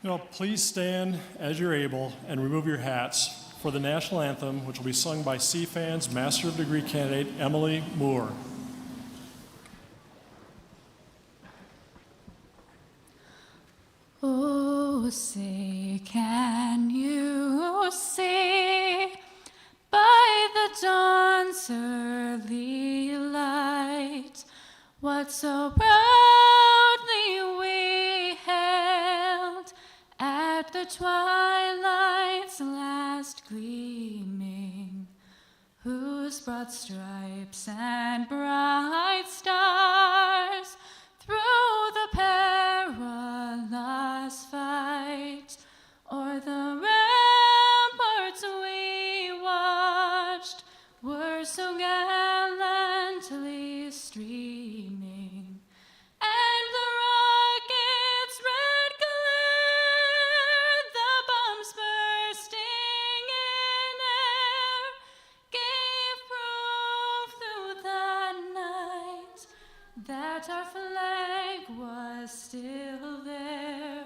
Please stand as you're able and remove your hats for the national anthem, which will be sung by CFANS Master of Degree candidate Emily Moore. Oh, say, can you see by the dawn's early light what so proudly we hailed at the twilight's last gleaming, whose broad stripes and bright stars through the perilous fight o'er the ramparts we watched were so gallantly streaming, and the rocket's red glare, the bombs bursting in air, gave proof through the night that our flag was still there.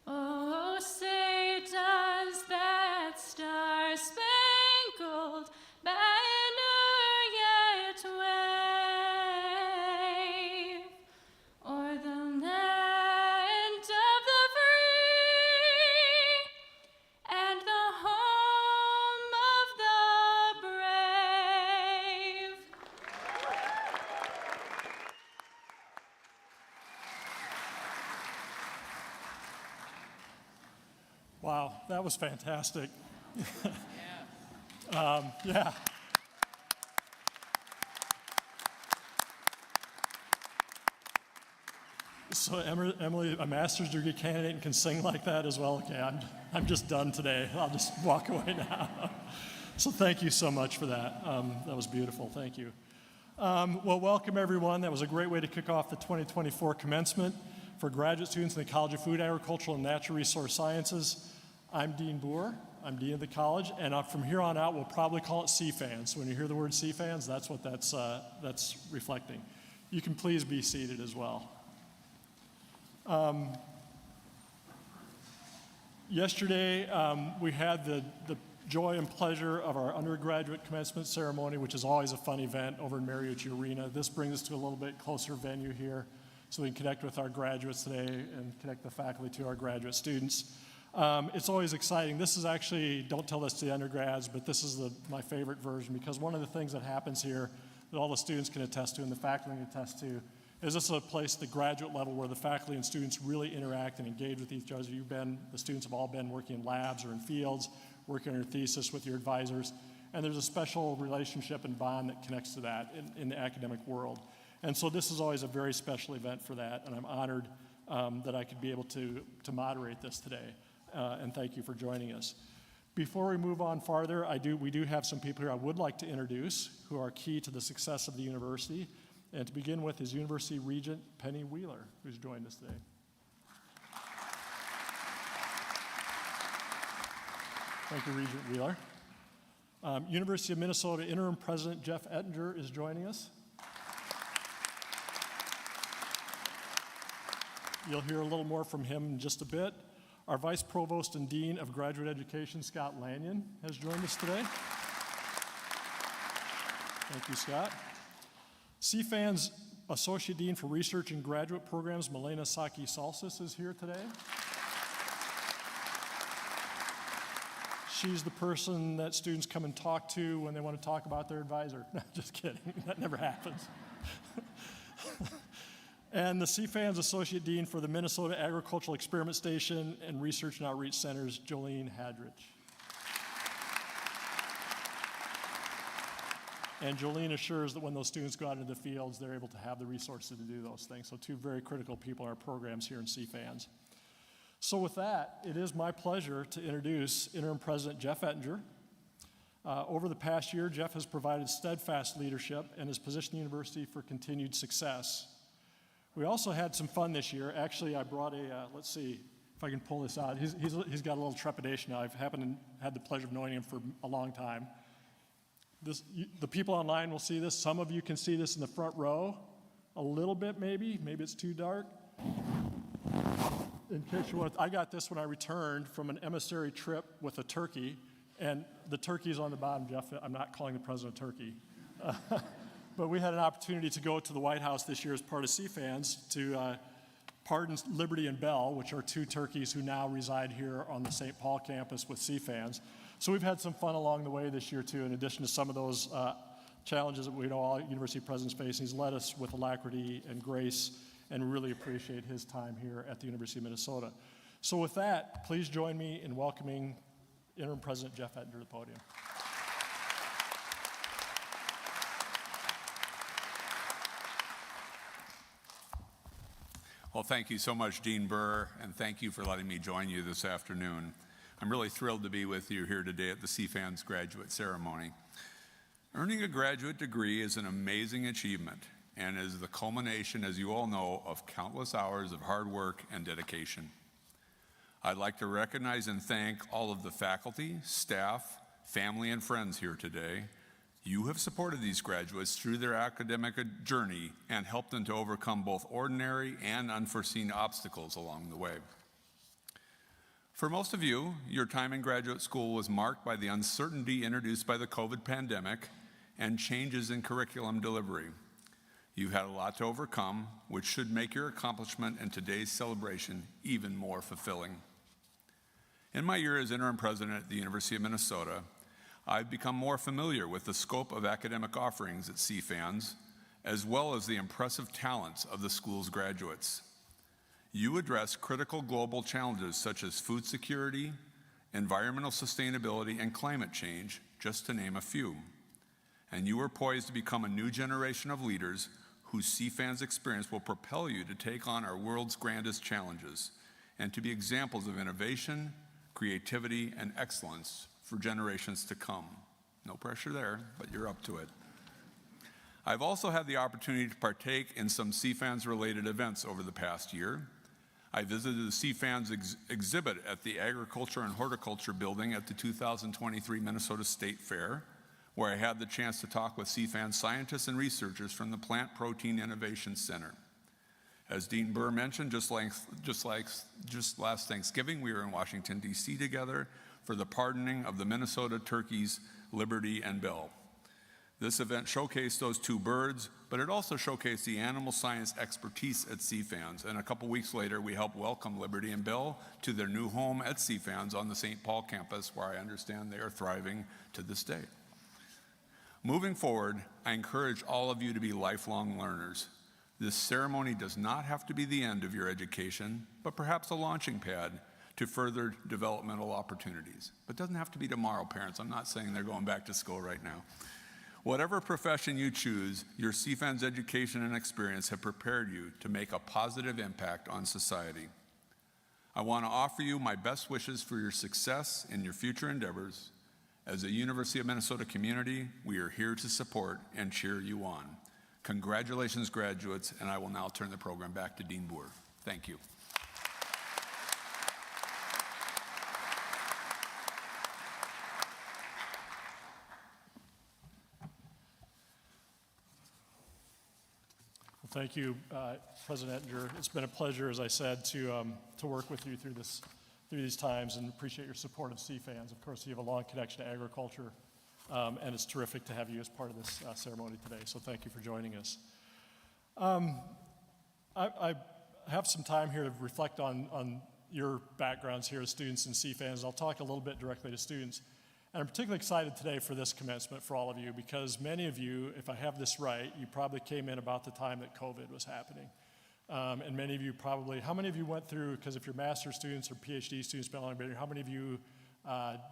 Oh, say, does that star-spangled banner yet wave o'er the land of the free and the home of the brave? Wow, that was fantastic. Yeah. Yeah. So Emily, a master's degree candidate, and can sing like that as well. Okay, I'm just done today. I'll just walk away now. So thank you so much for that. That was beautiful. Thank you. Well, welcome everyone. That was a great way to kick off the 2024 commencement for graduate students in the College of Food, Agricultural, and Natural Resource Sciences. I'm Dean Boer. I'm Dean of the college, and from here on out, we'll probably call it CFANS. When you hear the word CFANS, that's what that's reflecting. You can please be seated as well. Yesterday, we had the joy and pleasure of our undergraduate commencement ceremony, which is always a fun event over in Mariucci Arena. This brings us to a little bit closer venue here, so we can connect with our graduates today and connect the faculty to our graduate students. It's always exciting. This is actually, don't tell this to the undergrads, but this is my favorite version, because one of the things that happens here that all the students can attest to and the faculty can attest to is this is a place at the graduate level where the faculty and students really interact and engage with each other. The students have all been working in labs or in fields, working on your thesis with your advisors, and there's a special relationship and bond that connects to that in the academic world. And so this is always a very special event for that, and I'm honored that I could be able to moderate this today. And thank you for joining us. Before we move on farther, we do have some people here I would like to introduce who are key to the success of the university. And to begin with is University Regent Penny Wheeler, who's joined us today. Thank you, Regent Wheeler. University of Minnesota Interim President Jeff Ettinger is joining us. You'll hear a little more from him in just a bit. Our Vice Provost and Dean of Graduate Education, Scott Lanyon, has joined us today. Thank you, Scott. CFANS Associate Dean for Research and Graduate Programs, Milena Saki-Salsis, is here today. She's the person that students come and talk to when they want to talk about their advisor. No, just kidding. That never happens. And the CFANS Associate Dean for the Minnesota Agricultural Experiment Station and Research and Outreach Centers, Jolene Hadrich. And Jolene assures that when those students go out into the fields, they're able to have the resources to do those things. So two very critical people in our programs here in CFANS. So with that, it is my pleasure to introduce Interim President Jeff Ettinger. Over the past year, Jeff has provided steadfast leadership and has positioned the university for continued success. We also had some fun this year. Actually, I brought let's see if I can pull this out. He's got a little trepidation now. I've had the pleasure of knowing him for a long time. The people online will see this. Some of you can see this in the front row. A little bit maybe it's too dark. in case you want, I got this when I returned from an emissary trip with a turkey, and the turkey's on the bottom, Jeff. I'm not calling the president a turkey. But we had an opportunity to go to the White House this year as part of CFANS to pardon Liberty and Bell, which are two turkeys who now reside here on the St. Paul campus with CFANS. So we've had some fun along the way this year, too, in addition to some of those challenges that we know all university presidents face. He's led us with alacrity and grace, and really appreciate his time here at the University of Minnesota. So with that, please join me in welcoming Interim President Jeff Ettinger to the podium. Well, thank you so much, Dean Burr, and thank you for letting me join you this afternoon. I'm really thrilled to be with you here today at the CFANS graduate ceremony. Earning a graduate degree is an amazing achievement and is the culmination, as you all know, of countless hours of hard work and dedication. I'd like to recognize and thank all of the faculty, staff, family, and friends here today. You have supported these graduates through their academic journey and helped them to overcome both ordinary and unforeseen obstacles along the way. For most of you, your time in graduate school was marked by the uncertainty introduced by the COVID pandemic and changes in curriculum delivery. You've had a lot to overcome, which should make your accomplishment in today's celebration even more fulfilling. In my year as interim president at the University of Minnesota, I've become more familiar with the scope of academic offerings at CFANS, as well as the impressive talents of the school's graduates. You address critical global challenges such as food security, environmental sustainability, and climate change, just to name a few. And you are poised to become a new generation of leaders whose CFANS experience will propel you to take on our world's grandest challenges and to be examples of innovation, creativity, and excellence for generations to come. No pressure there, but you're up to it. I've also had the opportunity to partake in some CFANS-related events over the past year. I visited the CFANS exhibit at the Agriculture and Horticulture Building at the 2023 Minnesota State Fair, where I had the chance to talk with CFANS scientists and researchers from the Plant Protein Innovation Center. As Dean Burr mentioned, just last Thanksgiving, we were in Washington, D.C. together for the pardoning of the Minnesota turkeys, Liberty and Bell. This event showcased those two birds, but it also showcased the animal science expertise at CFANS. And a couple weeks later, we helped welcome Liberty and Bell to their new home at CFANS on the St. Paul campus, where I understand they are thriving to this day. Moving forward, I encourage all of you to be lifelong learners. This ceremony does not have to be the end of your education, but perhaps a launching pad to further developmental opportunities. But it doesn't have to be tomorrow, parents. I'm not saying they're going back to school right now. Whatever profession you choose, your CFANS education and experience have prepared you to make a positive impact on society. I want to offer you my best wishes for your success in your future endeavors. As a University of Minnesota community, we are here to support and cheer you on. Congratulations, graduates, and I will now turn the program back to Dean Burr. Thank you. Thank you, President Ettinger. It's been a pleasure, as I said, to work with you through these times, and appreciate your support of CFANS. Of course, you have a long connection to agriculture, and it's terrific to have you as part of this ceremony today. So thank you for joining us. I have some time here to reflect on your backgrounds here as students in CFANS. I'll talk a little bit directly to students. And I'm particularly excited today for this commencement for all of you, because many of you, if I have this right, you probably came in about the time that COVID was happening. And many of you probably, how many of you went through, because if you're master's students or PhD students, how many of you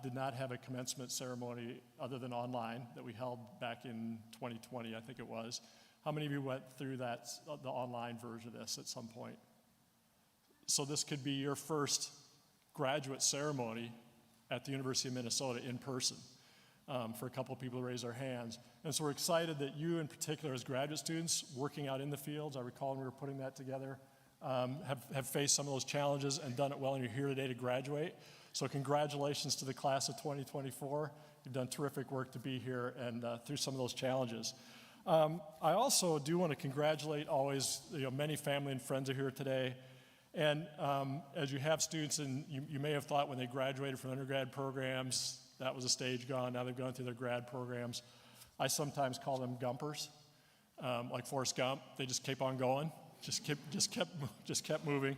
did not have a commencement ceremony other than online that we held back in 2020, I think it was? How many of you went through the online version of this at some point? So this could be your first graduate ceremony at the University of Minnesota in person, for a couple of people to raise their hands. And so we're excited that you in particular as graduate students working out in the fields, I recall when we were putting that together, have faced some of those challenges and done it well, and you're here today to graduate. So congratulations to the class of 2024. You've done terrific work to be here and through some of those challenges. I also do want to congratulate always, many family and friends are here today. And as you have students, and you may have thought when they graduated from undergrad programs, that was a stage gone, now they've gone through their grad programs. I sometimes call them Gumpers, like Forrest Gump. They just keep on going, just kept moving.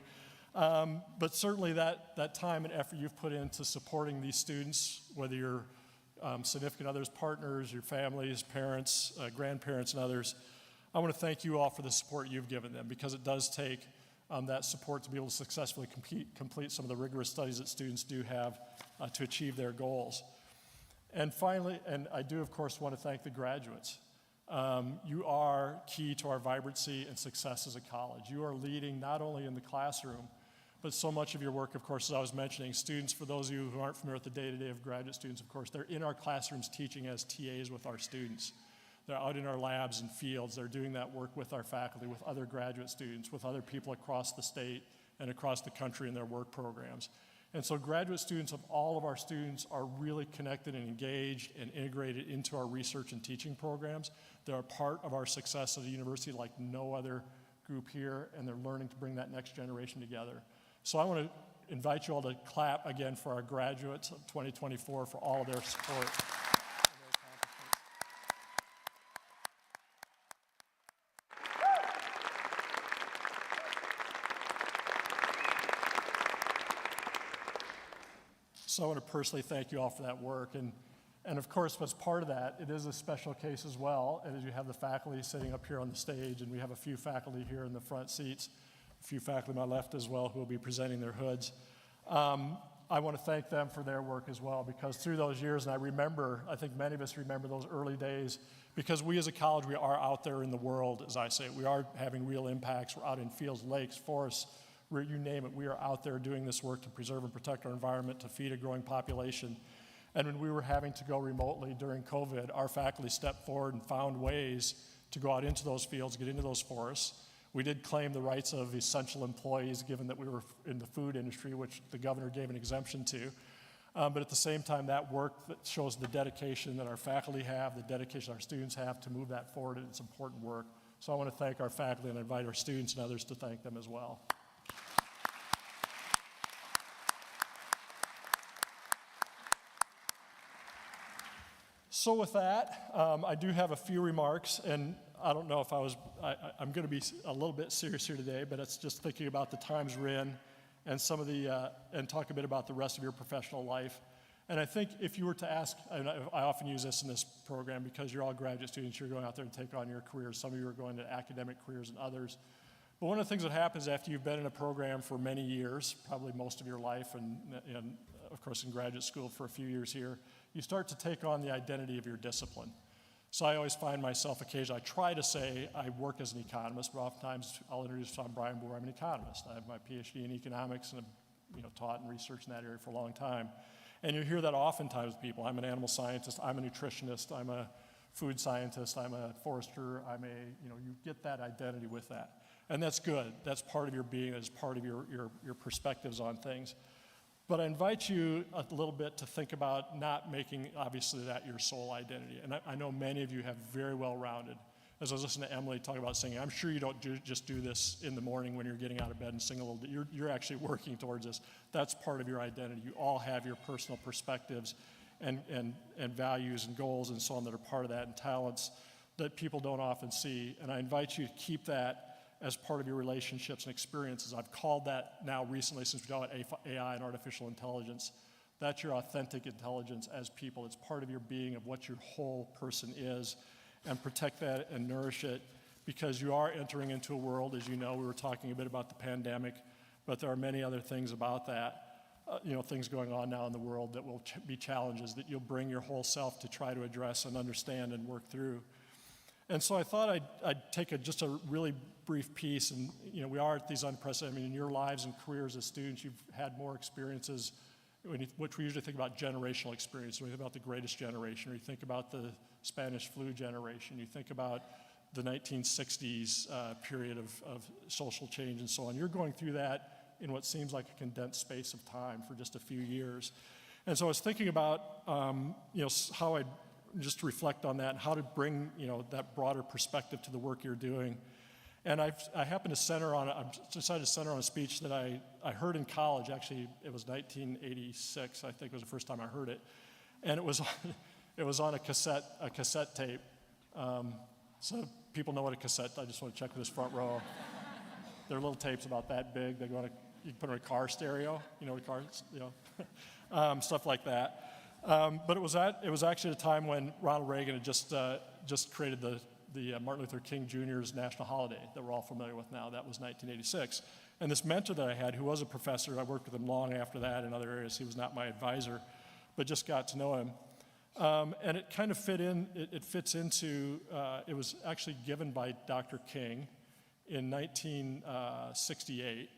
But certainly that time and effort you've put into supporting these students, whether you're significant others, partners, your families, parents, grandparents, and others, I want to thank you all for the support you've given them, because it does take that support to be able to successfully complete some of the rigorous studies that students do have to achieve their goals. And finally, and I do of course want to thank the graduates. You are key to our vibrancy and success as a college. You are leading not only in the classroom, but so much of your work, of course, as I was mentioning, students, for those of you who aren't familiar with the day-to-day of graduate students, of course, they're in our classrooms teaching as TAs with our students. They're out in our labs and fields. They're doing that work with our faculty, with other graduate students, with other people across the state and across the country in their work programs. And so graduate students of all of our students are really connected and engaged and integrated into our research and teaching programs. They're a part of our success at a university like no other group here, and they're learning to bring that next generation together. So I want to invite you all to clap again for our graduates of 2024 for all of their support. So I want to personally thank you all for that work. And of course, as part of that, it is a special case as well. And as you have the faculty sitting up here on the stage, and we have a few faculty here in the front seats, a few faculty on my left as well who will be presenting their hoods. I want to thank them for their work as well, because through those years, and I think many of us remember those early days, because we as a college, we are out there in the world, as I say. We are having real impacts. We're out in fields, lakes, forests, where you name it. We are out there doing this work to preserve and protect our environment, to feed a growing population. And when we were having to go remotely during COVID, our faculty stepped forward and found ways to go out into those fields, get into those forests. We did claim the rights of essential employees, given that we were in the food industry, which the governor gave an exemption to. But at the same time, that work that shows the dedication that our faculty have, the dedication our students have to move that forward, and it's important work. So I want to thank our faculty and invite our students and others to thank them as well. So with that, I do have a few remarks, and I don't know if I'm going to be a little bit serious here today, but it's just thinking about the times we're in and some of the, and talk a bit about the rest of your professional life. And I think if you were to ask, and I often use this in this program because you're all graduate students, you're going out there to take on your careers. Some of you are going to academic careers and others. But one of the things that happens after you've been in a program for many years, probably most of your life, and of course in graduate school for a few years here, you start to take on the identity of your discipline. So I always find myself occasionally, I try to say I work as an economist, but oftentimes I'll introduce I'm Brian Boer, I'm an economist. I have my PhD in economics and I've taught and researched in that area for a long time. And you hear that oftentimes with people. I'm an animal scientist, I'm a nutritionist, I'm a food scientist, I'm a forester, you get that identity with that. And that's good. That's part of your being, that's part of your perspectives on things. But I invite you a little bit to think about not making, obviously, that your sole identity. And I know many of you have very well-rounded. As I was listening to Emily talk about singing, I'm sure you don't just do this in the morning when you're getting out of bed and sing a little bit. You're actually working towards this. That's part of your identity. You all have your personal perspectives and values and goals and so on that are part of that, and talents that people don't often see. And I invite you to keep that as part of your relationships and experiences. I've called that now recently, since we talk about AI and artificial intelligence, that's your authentic intelligence as people. It's part of your being, of what your whole person is, and protect that and nourish it, because you are entering into a world, as you know, we were talking a bit about the pandemic, but there are many other things about that, things going on now in the world that will be challenges that you'll bring your whole self to try to address and understand and work through. And so I thought I'd take just a really brief piece, and we are at these unprecedented, in your lives and careers as students, you've had more experiences, which we usually think about generational experience. When you think about the greatest generation, or you think about the Spanish flu generation, you think about the 1960s period of social change and so on. You're going through that in what seems like a condensed space of time for just a few years. And so I was thinking about, how I'd just reflect on that and how to bring, that broader perspective to the work you're doing. And I happened to I decided to center on a speech that I heard in college. Actually, it was 1986, I think was the first time I heard it. And it was on a cassette tape. So people know what a cassette, I just want to check with this front row. They're little tapes about that big. You can put them in a car stereo, stuff like that. But it was actually a time when Ronald Reagan had just created the Martin Luther King Jr.'s national holiday that we're all familiar with now. That was 1986. And this mentor that I had, who was a professor, I worked with him long after that in other areas. He was not my advisor, but just got to know him. And it kind of it fits into, it was actually given by Dr. King in 1968.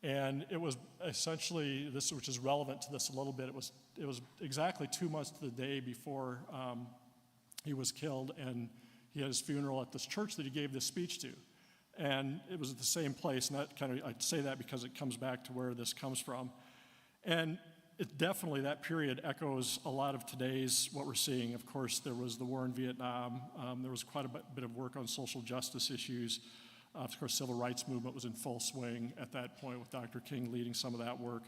And it was essentially this, which is relevant to this a little bit. It was exactly 2 months to the day before he was killed, and he had his funeral at this church that he gave this speech to. And it was at the same place, and I say that because it comes back to where this comes from. And it definitely, that period echoes a lot of today's, what we're seeing. Of course, there was the war in Vietnam. There was quite a bit of work on social justice issues. Of course, civil rights movement was in full swing at that point with Dr. King leading some of that work.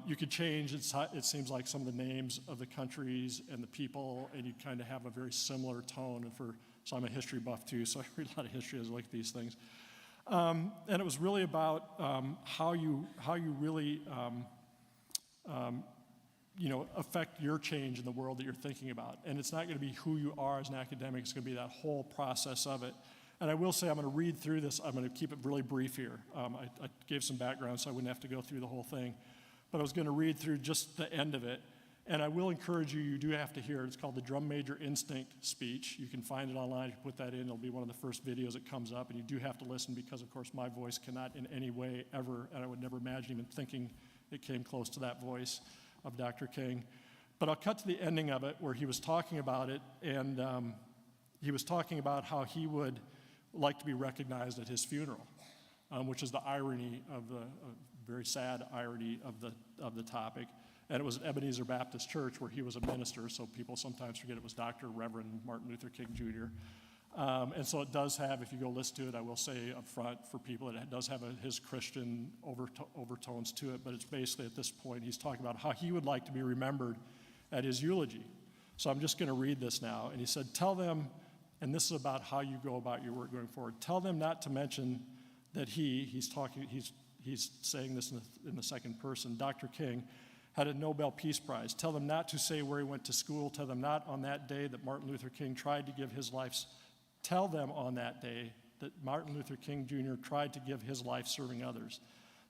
You could change, it seems like, some of the names of the countries and the people, and you kind of have a very similar tone. So I'm a history buff too, so I read a lot of history as I look at these things. And it was really about how you really affect your change in the world that you're thinking about. And it's not going to be who you are as an academic, it's going to be that whole process of it. And I will say, I'm going to read through this. I'm going to keep it really brief here. I gave some background so I wouldn't have to go through the whole thing. But I was going to read through just the end of it. And I will encourage you do have to hear it. It's called the Drum Major Instinct speech. You can find it online. You can put that in. It'll be one of the first videos that comes up. And you do have to listen because, of course, my voice cannot in any way ever, and I would never imagine even thinking it came close to that voice of Dr. King. But I'll cut to the ending of it where he was talking about it. And he was talking about how he would like to be recognized at his funeral, which is the irony of the very sad irony of the topic. And it was at Ebenezer Baptist Church where he was a minister, so people sometimes forget it was Dr. Reverend Martin Luther King Jr. And so it does have, if you go listen to it, I will say up front for people, it does have his Christian overtones to it, but it's basically at this point he's talking about how he would like to be remembered at his eulogy. So I'm just going to read this now. And he said, tell them, and this is about how you go about your work going forward, tell them not to mention that he's saying this in the second person, Dr. King, had a Nobel Peace Prize. Tell them not to say where he went to school. Tell them not on that day that Martin Luther King tried to give his life. Tell them on that day that Martin Luther King Jr. tried to give his life serving others.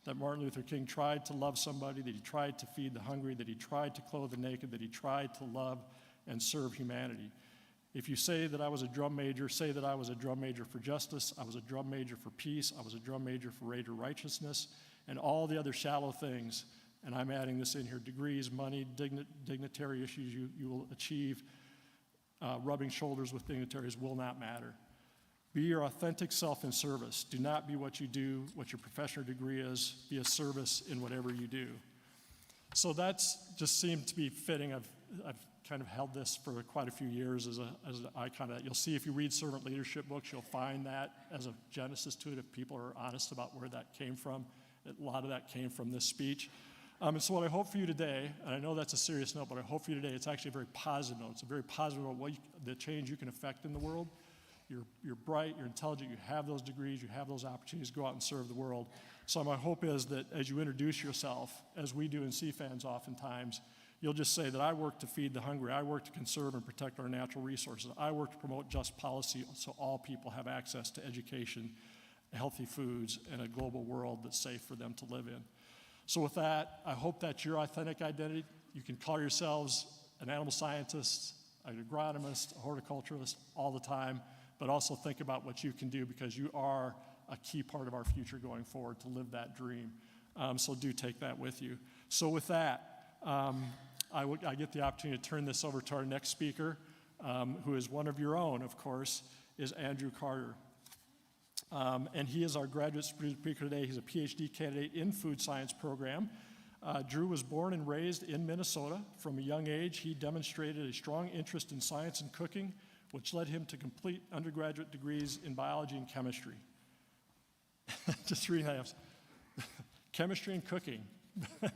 That Martin Luther King tried to love somebody, that he tried to feed the hungry, that he tried to clothe the naked, that he tried to love and serve humanity. If you say that I was a drum major, say that I was a drum major for justice, I was a drum major for peace, I was a drum major for greater righteousness, and all the other shallow things. And I'm adding this in here, degrees, money, dignitary issues you will achieve, rubbing shoulders with dignitaries will not matter. Be your authentic self in service. Do not be what you do, what your professional degree is. Be a service in whatever you do. So that's just seemed to be fitting. I've kind of held this for quite a few years as an icon of that. You'll see if you read servant leadership books, you'll find that as a genesis to it if people are honest about where that came from. A lot of that came from this speech. And so what I hope for you today, and I know that's a serious note, but I hope for you today, it's actually a very positive note. It's a very positive note, the change you can affect in the world. You're bright, you're intelligent, you have those degrees, you have those opportunities to go out and serve the world. So my hope is that as you introduce yourself, as we do in CFANS oftentimes, you'll just say that I work to feed the hungry, I work to conserve and protect our natural resources, I work to promote just policy so all people have access to education, healthy foods, and a global world that's safe for them to live in. So with that, I hope that's your authentic identity. You can call yourselves an animal scientist, an agronomist, a horticulturalist all the time, but also think about what you can do because you are a key part of our future going forward to live that dream. So do take that with you. So with that, I get the opportunity to turn this over to our next speaker, who is one of your own, of course, is Andrew Carter. And he is our graduate speaker today. He's a PhD candidate in food science program. Drew was born and raised in Minnesota. From a young age, he demonstrated a strong interest in science and cooking, which led him to complete undergraduate degrees in biology and chemistry. Just 3.5. Chemistry and cooking.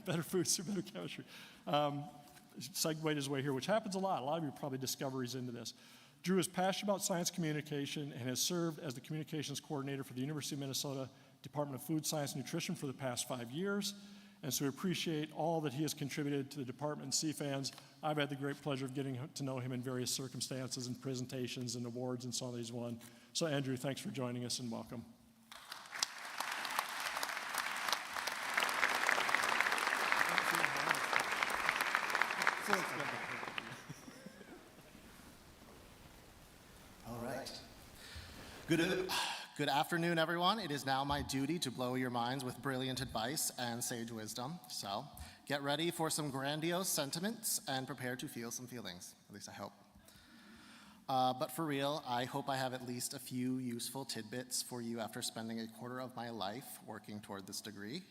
Better foods through better chemistry. Segued his way here, which happens a lot. A lot of you probably discoveries into this. Drew is passionate about science communication and has served as the communications coordinator for the University of Minnesota Department of Food Science and Nutrition for the past 5 years. And so we appreciate all that he has contributed to the department and CFANS. I've had the great pleasure of getting to know him in various circumstances and presentations and awards and some of these won. So Andrew, thanks for joining us and welcome. All right. Good afternoon, everyone. It is now my duty to blow your minds with brilliant advice and sage wisdom. So get ready for some grandiose sentiments and prepare to feel some feelings. At least I hope. But for real, I hope I have at least a few useful tidbits for you after spending a quarter of my life working toward this degree.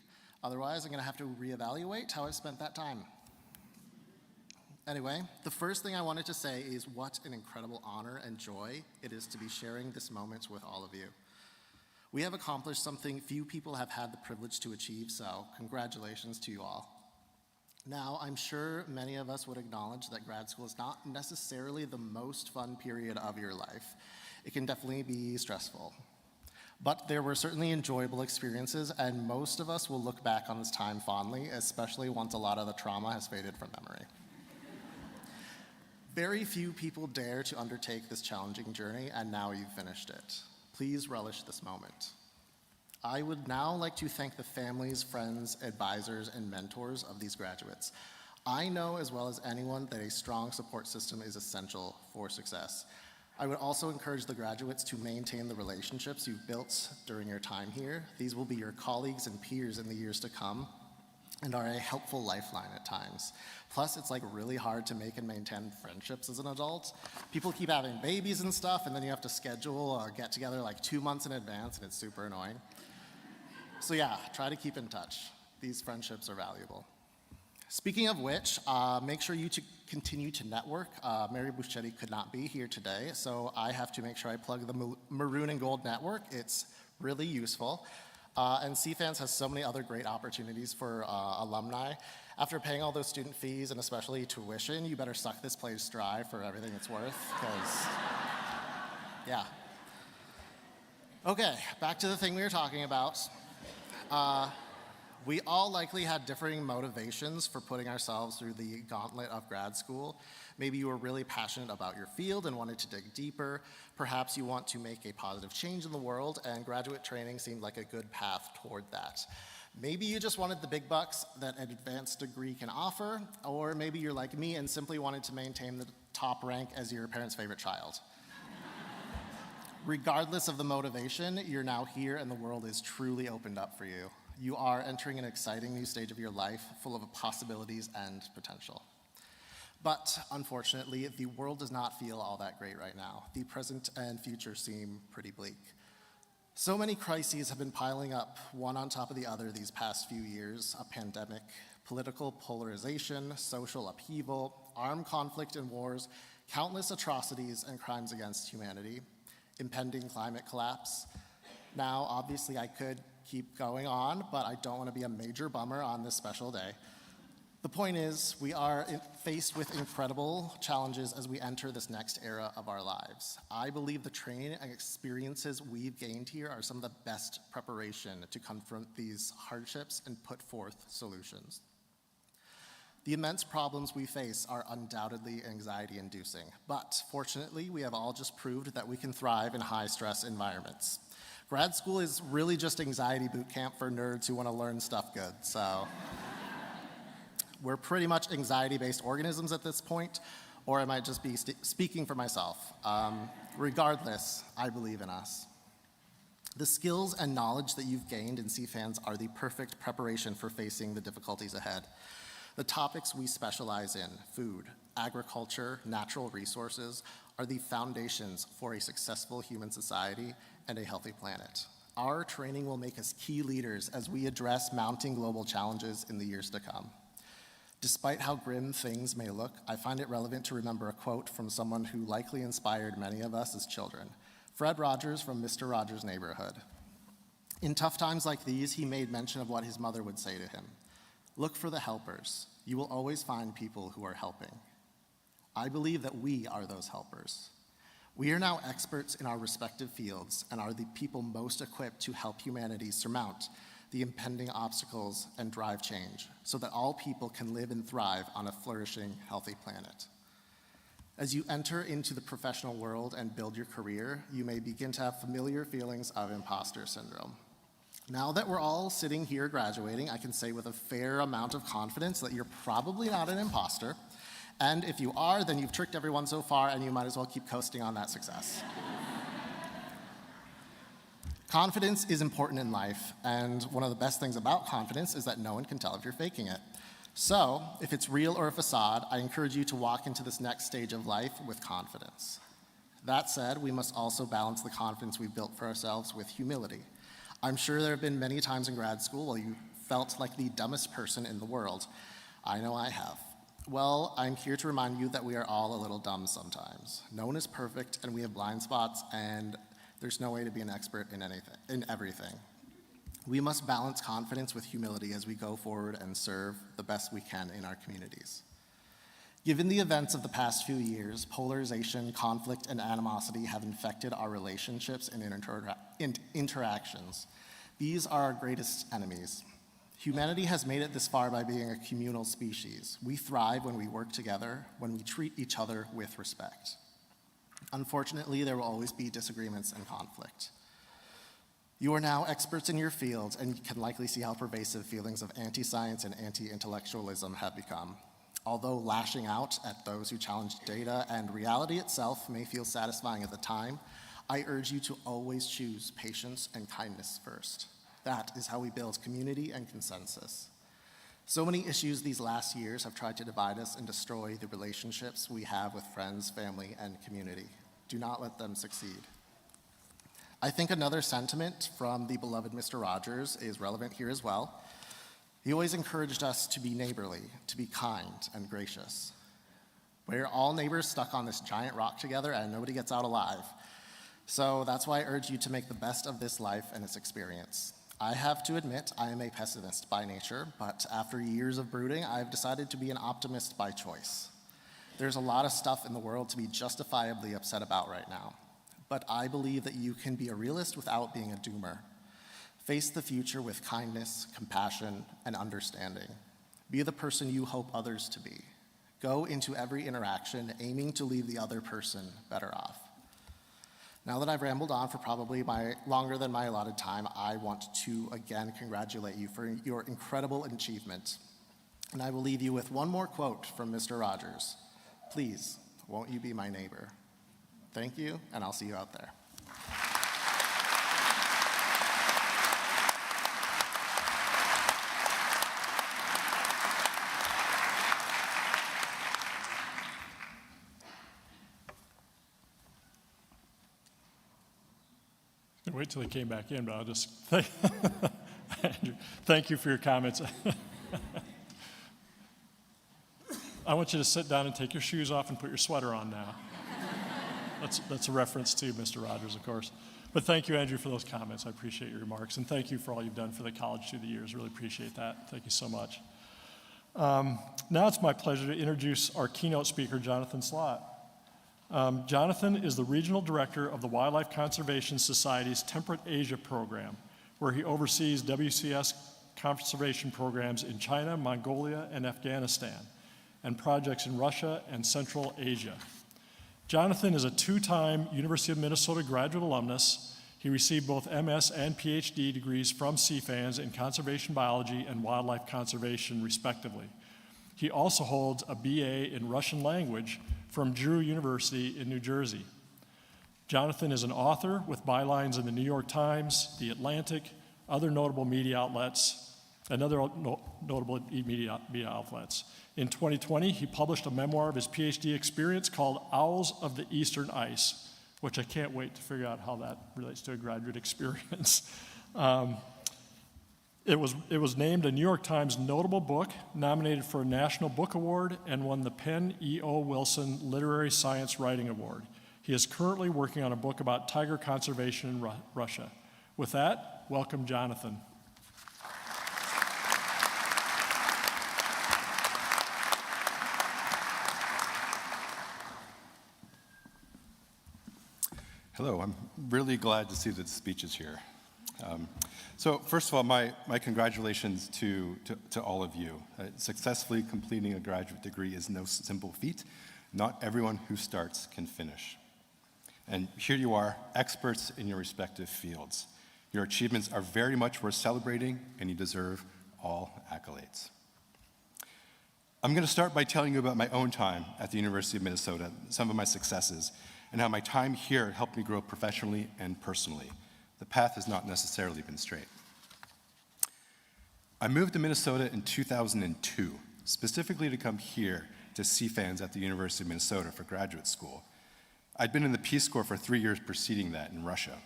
Otherwise, I'm going to have to reevaluate how I spent that time. Anyway, the first thing I wanted to say is what an incredible honor and joy it is to be sharing this moment with all of you. We have accomplished something few people have had the privilege to achieve, so congratulations to you all. Now, I'm sure many of us would acknowledge that grad school is not necessarily the most fun period of your life. It can definitely be stressful. But there were certainly enjoyable experiences, and most of us will look back on this time fondly, especially once a lot of the trauma has faded from memory. Very few people dare to undertake this challenging journey, and now you've finished it. Please relish this moment. I would now like to thank the families, friends, advisors, and mentors of these graduates. I know as well as anyone that a strong support system is essential for success. I would also encourage the graduates to maintain the relationships you've built during your time here. These will be your colleagues and peers in the years to come and are a helpful lifeline at times. Plus, it's like really hard to make and maintain friendships as an adult. People keep having babies and stuff, and then you have to schedule a get-together like 2 months in advance, and it's super annoying. So yeah, try to keep in touch. These friendships are valuable. Speaking of which, make sure you continue to network. Mary Buschetti could not be here today, so I have to make sure I plug the Maroon and Gold Network. It's really useful. And CFANS has so many other great opportunities for alumni. After paying all those student fees and especially tuition, you better suck this place dry for everything it's worth, because, yeah. Okay, back to the thing we were talking about. We all likely had differing motivations for putting ourselves through the gauntlet of grad school. Maybe you were really passionate about your field and wanted to dig deeper. Perhaps you want to make a positive change in the world, and graduate training seemed like a good path toward that. Maybe you just wanted the big bucks that an advanced degree can offer, or maybe you're like me and simply wanted to maintain the top rank as your parents' favorite child. Regardless of the motivation, you're now here and the world is truly opened up for you. You are entering an exciting new stage of your life full of possibilities and potential. But unfortunately, the world does not feel all that great right now. The present and future seem pretty bleak. So many crises have been piling up, one on top of the other, these past few years: a pandemic, political polarization, social upheaval, armed conflict and wars, countless atrocities and crimes against humanity, impending climate collapse. Now, obviously, I could keep going on, but I don't want to be a major bummer on this special day. The point is, we are faced with incredible challenges as we enter this next era of our lives. I believe the training and experiences we've gained here are some of the best preparation to confront these hardships and put forth solutions. The immense problems we face are undoubtedly anxiety-inducing, but fortunately, we have all just proved that we can thrive in high-stress environments. Grad school is really just anxiety boot camp for nerds who want to learn stuff good, so we're pretty much anxiety-based organisms at this point, or I might just be speaking for myself. Regardless, I believe in us. The skills and knowledge that you've gained in CFANS are the perfect preparation for facing the difficulties ahead. The topics we specialize in, food, agriculture, natural resources, are the foundations for a successful human society and a healthy planet. Our training will make us key leaders as we address mounting global challenges in the years to come. Despite how grim things may look, I find it relevant to remember a quote from someone who likely inspired many of us as children, Fred Rogers from Mr. Rogers' Neighborhood. In tough times like these, he made mention of what his mother would say to him. Look for the helpers. You will always find people who are helping. I believe that we are those helpers. We are now experts in our respective fields and are the people most equipped to help humanity surmount the impending obstacles and drive change so that all people can live and thrive on a flourishing, healthy planet. As you enter into the professional world and build your career, you may begin to have familiar feelings of imposter syndrome. Now that we're all sitting here graduating, I can say with a fair amount of confidence that you're probably not an imposter. And if you are, then you've tricked everyone so far and you might as well keep coasting on that success. Confidence is important in life, and one of the best things about confidence is that no one can tell if you're faking it. So, if it's real or a facade, I encourage you to walk into this next stage of life with confidence. That said, we must also balance the confidence we've built for ourselves with humility. I'm sure there have been many times in grad school where you felt like the dumbest person in the world. I know I have. Well, I'm here to remind you that we are all a little dumb sometimes. No one is perfect, and we have blind spots, and there's no way to be an expert in everything. We must balance confidence with humility as we go forward and serve the best we can in our communities. Given the events of the past few years, polarization, conflict, and animosity have infected our relationships and interactions. These are our greatest enemies. Humanity has made it this far by being a communal species. We thrive when we work together, when we treat each other with respect. Unfortunately, there will always be disagreements and conflict. You are now experts in your fields and can likely see how pervasive feelings of anti-science and anti-intellectualism have become. Although lashing out at those who challenge data and reality itself may feel satisfying at the time, I urge you to always choose patience and kindness first. That is how we build community and consensus. So many issues these last years have tried to divide us and destroy the relationships we have with friends, family, and community. Do not let them succeed. I think another sentiment from the beloved Mr. Rogers is relevant here as well. He always encouraged us to be neighborly, to be kind and gracious. We're all neighbors stuck on this giant rock together and nobody gets out alive. So that's why I urge you to make the best of this life and its experience. I have to admit, I am a pessimist by nature, but after years of brooding, I've decided to be an optimist by choice. There's a lot of stuff in the world to be justifiably upset about right now, but I believe that you can be a realist without being a doomer. Face the future with kindness, compassion, and understanding. Be the person you hope others to be. Go into every interaction aiming to leave the other person better off. Now that I've rambled on for probably longer than my allotted time, I want to again congratulate you for your incredible achievement. And I will leave you with one more quote from Mr. Rogers. Please, won't you be my neighbor? Thank you, and I'll see you out there. Wait till he came back in, but I'll just thank you for your comments. I want you to sit down and take your shoes off and put your sweater on now. That's a reference to Mr. Rogers, of course. But thank you, Andrew, for those comments. I appreciate your remarks, and thank you for all you've done for the college through the years. Really appreciate that. Thank you so much. Now it's my pleasure to introduce our keynote speaker, Jonathan Slott. Jonathan is the Regional Director of the Wildlife Conservation Society's Temperate Asia program, where he oversees WCS conservation programs in China, Mongolia, and Afghanistan, and projects in Russia and Central Asia. Jonathan is a two-time University of Minnesota graduate alumnus. He received both MS and PhD degrees from CFANS in conservation biology and wildlife conservation, respectively. He also holds a BA in Russian language from Drew University in New Jersey. Jonathan is an author with bylines in the New York Times, The Atlantic, other notable media outlets, and other notable media outlets. In 2020, he published a memoir of his PhD experience called Owls of the Eastern Ice, which I can't wait to figure out how that relates to a graduate experience. It was named a New York Times notable book, nominated for a National Book Award, and won the Penn E.O. Wilson Literary Science Writing Award. He is currently working on a book about tiger conservation in Russia. With that, welcome Jonathan. Hello, I'm really glad to see that the speech is here. So first of all, my congratulations to all of you. Successfully completing a graduate degree is no simple feat. Not everyone who starts can finish. And here you are, experts in your respective fields. Your achievements are very much worth celebrating, and you deserve all accolades. I'm going to start by telling you about my own time at the University of Minnesota, some of my successes, and how my time here helped me grow professionally and personally. The path has not necessarily been straight. I moved to Minnesota in 2002, specifically to come here to CFANS at the University of Minnesota for graduate school. I'd been in the Peace Corps for 3 years preceding that in Russia.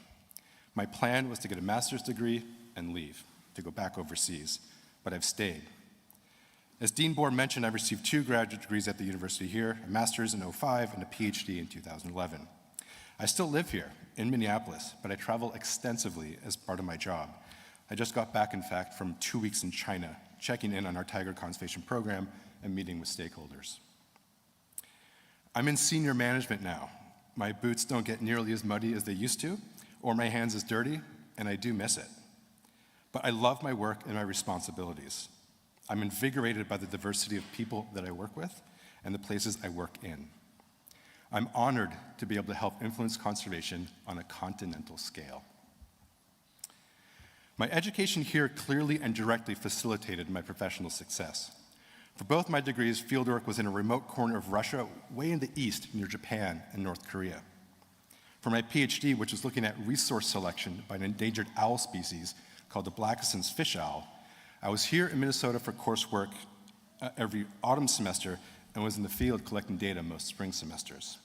My plan was to get a master's degree and leave, to go back overseas, but I've stayed. As Dean Bohr mentioned, I received 2 graduate degrees at the university here, a master's in 2005 and a PhD in 2011. I still live here in Minneapolis, but I travel extensively as part of my job. I just got back, in fact, from 2 weeks in China, checking in on our tiger conservation program and meeting with stakeholders. I'm in senior management now. My boots don't get nearly as muddy as they used to, or my hands as dirty, and I do miss it. But I love my work and my responsibilities. I'm invigorated by the diversity of people that I work with and the places I work in. I'm honored to be able to help influence conservation on a continental scale. My education here clearly and directly facilitated my professional success. For both my degrees, fieldwork was in a remote corner of Russia, way in the east near Japan and North Korea. For my PhD, which was looking at resource selection by an endangered owl species called the Blackison's fish owl, I was here in Minnesota for coursework every autumn semester and was in the field collecting data most spring semesters.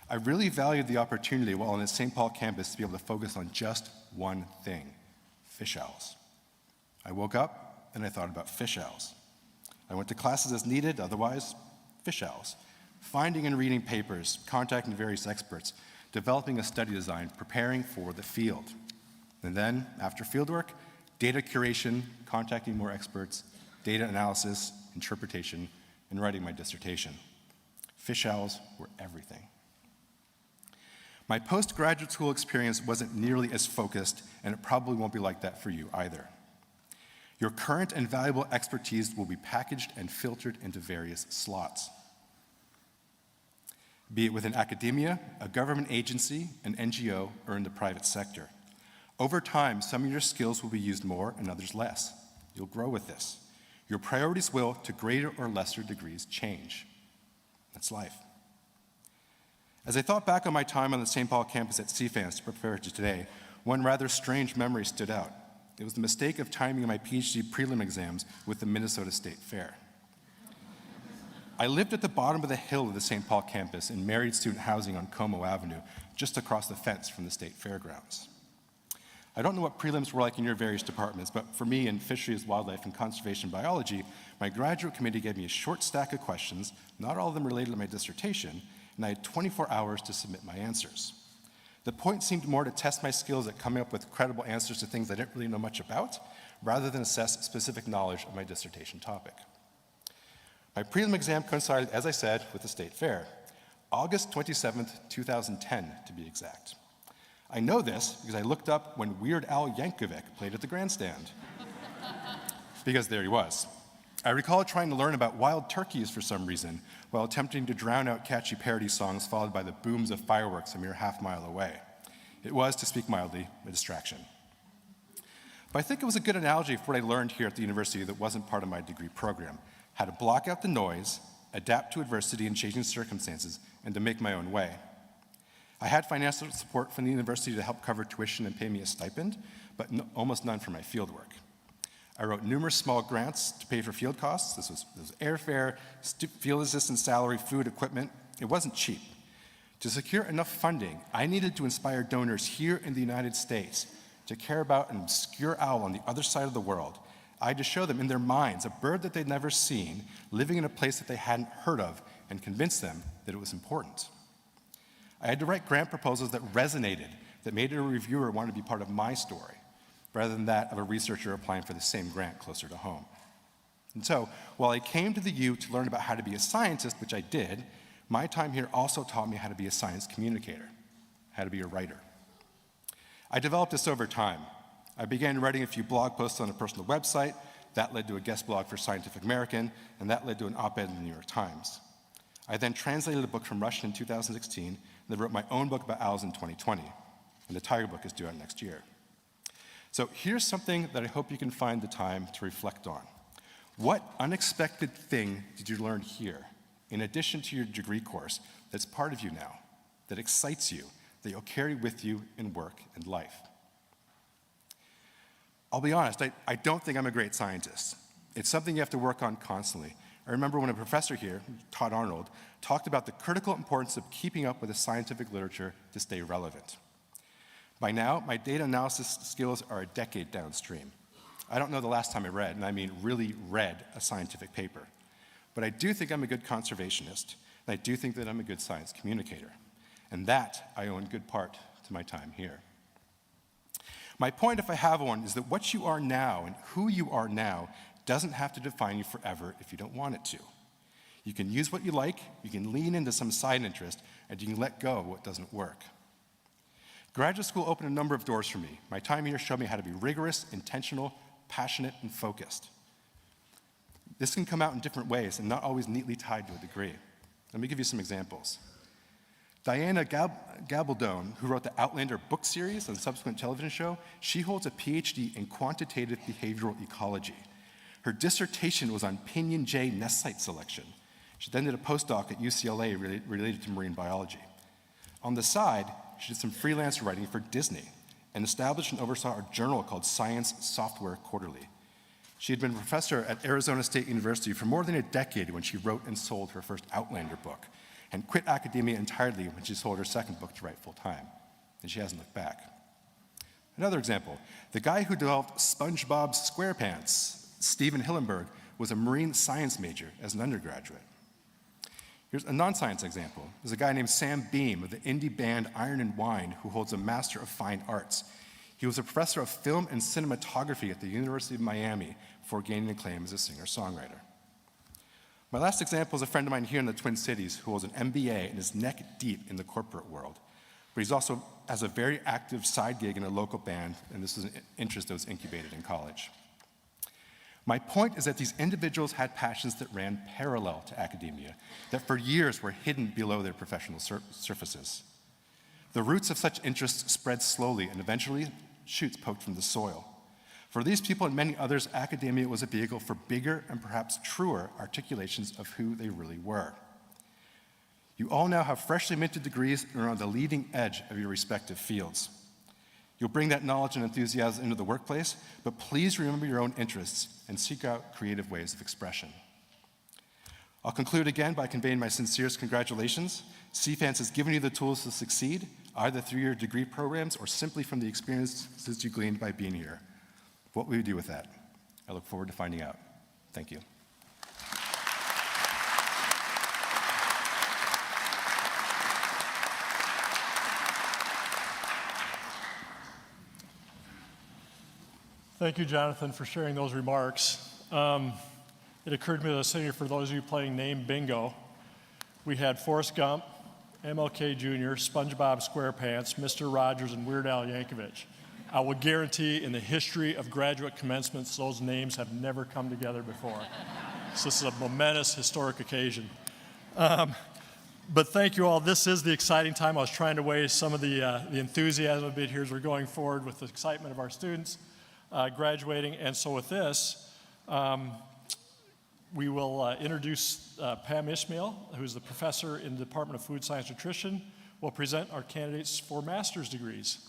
I really valued the opportunity while on the St. Paul campus to be able to focus on just one thing: fish owls. I woke up and I thought about fish owls. I went to classes as needed, otherwise, fish owls. Finding and reading papers, contacting various experts, developing a study design, preparing for the field. And then, after fieldwork, data curation, contacting more experts, data analysis, interpretation, and writing my dissertation. Fish owls were everything. My postgraduate school experience wasn't nearly as focused, and it probably won't be like that for you either. Your current and valuable expertise will be packaged and filtered into various slots. Be it within academia, a government agency, an NGO, or in the private sector. Over time, some of your skills will be used more and others less. You'll grow with this. Your priorities will, to greater or lesser degrees, change. That's life. As I thought back on my time on the St. Paul campus at CFANS to prepare to today, one rather strange memory stood out. It was the mistake of timing my PhD prelim exams with the Minnesota State Fair. I lived at the bottom of the hill of the St. Paul campus in married student housing on Como Avenue, just across the fence from the state fairgrounds. I don't know what prelims were like in your various departments, but for me in fisheries, wildlife, and conservation biology, my graduate committee gave me a short stack of questions, not all of them related to my dissertation, and I had 24 hours to submit my answers. The point seemed more to test my skills at coming up with credible answers to things I didn't really know much about, rather than assess specific knowledge of my dissertation topic. My prelim exam coincided, as I said, with the state fair, August 27th, 2010, to be exact. I know this because I looked up when Weird Al Yankovic played at the grandstand. Because there he was. I recall trying to learn about wild turkeys for some reason, while attempting to drown out catchy parody songs followed by the booms of fireworks a mere half-mile away. It was, to speak mildly, a distraction. But I think it was a good analogy for what I learned here at the university that wasn't part of my degree program: how to block out the noise, adapt to adversity and changing circumstances, and to make my own way. I had financial support from the university to help cover tuition and pay me a stipend, but almost none for my fieldwork. I wrote numerous small grants to pay for field costs. This was airfare, field assistant salary, food, equipment. It wasn't cheap. To secure enough funding, I needed to inspire donors here in the United States to care about an obscure owl on the other side of the world. I had to show them in their minds a bird that they'd never seen, living in a place that they hadn't heard of, and convince them that it was important. I had to write grant proposals that resonated, that made a reviewer want to be part of my story, rather than that of a researcher applying for the same grant closer to home. And so, while I came to the U to learn about how to be a scientist, which I did, my time here also taught me how to be a science communicator, how to be a writer. I developed this over time. I began writing a few blog posts on a personal website. That led to a guest blog for Scientific American, and that led to an op-ed in the New York Times. I then translated a book from Russian in 2016, and then wrote my own book about owls in 2020, and the tiger book is due out next year. So here's something that I hope you can find the time to reflect on. What unexpected thing did you learn here, in addition to your degree course, that's part of you now, that excites you, that you'll carry with you in work and life? I'll be honest, I don't think I'm a great scientist. It's something you have to work on constantly. I remember when a professor here, Todd Arnold, talked about the critical importance of keeping up with the scientific literature to stay relevant. By now, my data analysis skills are a decade downstream. I don't know the last time I read, and I mean really read, a scientific paper. But I do think I'm a good conservationist, and I do think that I'm a good science communicator. And that I owe in good part to my time here. My point, if I have one, is that what you are now and who you are now doesn't have to define you forever if you don't want it to. You can use what you like, you can lean into some side interest, and you can let go of what doesn't work. Graduate school opened a number of doors for me. My time here showed me how to be rigorous, intentional, passionate, and focused. This can come out in different ways and not always neatly tied to a degree. Let me give you some examples. Diana Gabaldon, who wrote the Outlander book series and subsequent television show, she holds a PhD in quantitative behavioral ecology. Her dissertation was on pinyon jay nest site selection. She then did a postdoc at UCLA related to marine biology. On the side, she did some freelance writing for Disney and established and oversaw a journal called Science Software Quarterly. She had been a professor at Arizona State University for more than a decade when she wrote and sold her first Outlander book, and quit academia entirely when she sold her second book to write full-time, and she hasn't looked back. Another example, the guy who developed SpongeBob SquarePants, Steven Hillenberg, was a marine science major as an undergraduate. Here's a non-science example. There's a guy named Sam Beam of the indie band Iron and Wine who holds a Master of Fine Arts. He was a professor of film and cinematography at the University of Miami before gaining acclaim as a singer-songwriter. My last example is a friend of mine here in the Twin Cities who holds an MBA and is neck deep in the corporate world. But he also has a very active side gig in a local band, and this is an interest that was incubated in college. My point is that these individuals had passions that ran parallel to academia, that for years were hidden below their professional surfaces. The roots of such interests spread slowly, and eventually, shoots poked from the soil. For these people and many others, academia was a vehicle for bigger and perhaps truer articulations of who they really were. You all now have freshly minted degrees and are on the leading edge of your respective fields. You'll bring that knowledge and enthusiasm into the workplace, but please remember your own interests and seek out creative ways of expression. I'll conclude again by conveying my sincerest congratulations. CFANS has given you the tools to succeed, either through your degree programs or simply from the experiences you gleaned by being here. What will you do with that? I look forward to finding out. Thank you. Thank you, Jonathan, for sharing those remarks. It occurred to me that I was sitting here, for those of you playing name bingo, we had Forrest Gump, MLK Jr., SpongeBob SquarePants, Mr. Rogers, and Weird Al Yankovic. I will guarantee in the history of graduate commencements, those names have never come together before. So this is a momentous, historic occasion. But thank you all. This is the exciting time. I was trying to weigh some of the enthusiasm a bit here as we're going forward with the excitement of our students graduating. And so with this, we will introduce Pam Ishmael, who's the professor in the Department of Food Science and Nutrition, will present our candidates for master's degrees.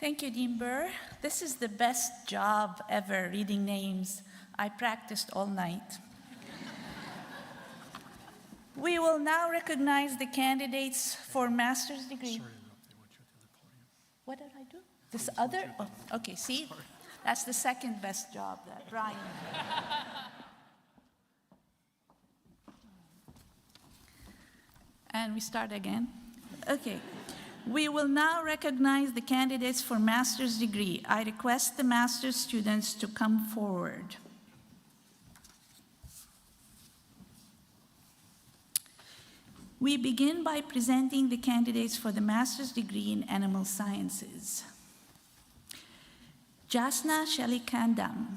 Thank you, Dean Burr. This is the best job ever, reading names. I practiced all night. We will now recognize the candidates for master's degree. What did I do? This other? Oh, okay, see? That's the second best job, that Brian. And we start again. Okay. We will now recognize the candidates for master's degree. I request the master's students to come forward. We begin by presenting the candidates for the master's degree in animal sciences. Jasna Shalikandam.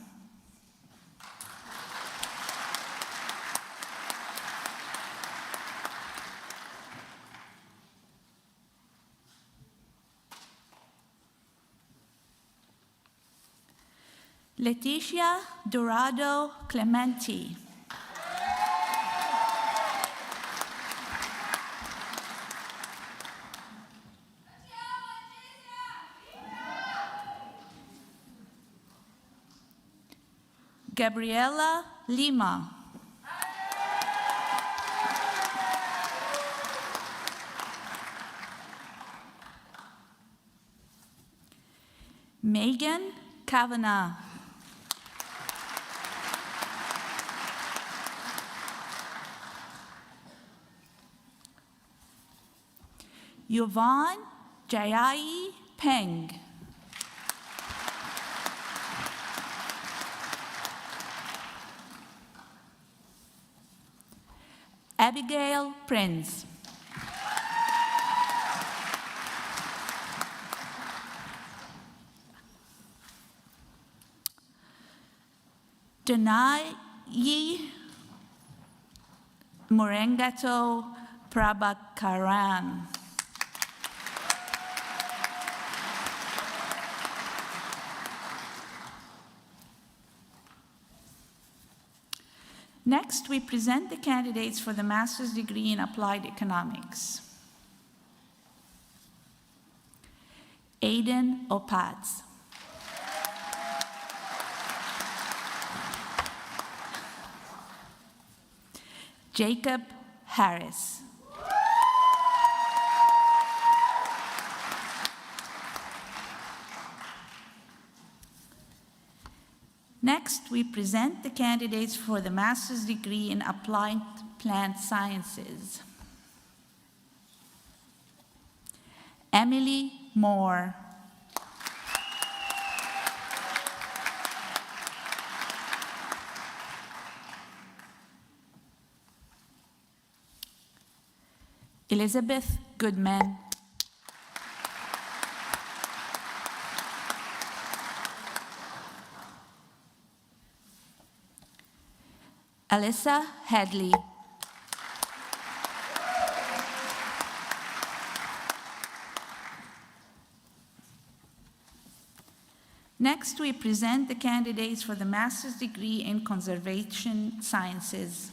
Leticia Dorado Clementi. Gabriela Lima. Megan Kavanagh. Yvonne Jayai Peng. Abigail Prince. Denai Morengato Prabhakaran. Next, we present the candidates for the master's degree in applied economics. Aiden Opatz. Jacob Harris. Next, we present the candidates for the master's degree in applied plant sciences. Emily Moore. Elizabeth Goodman. Alyssa Hadley. Next, we present the candidates for the master's degree in conservation sciences.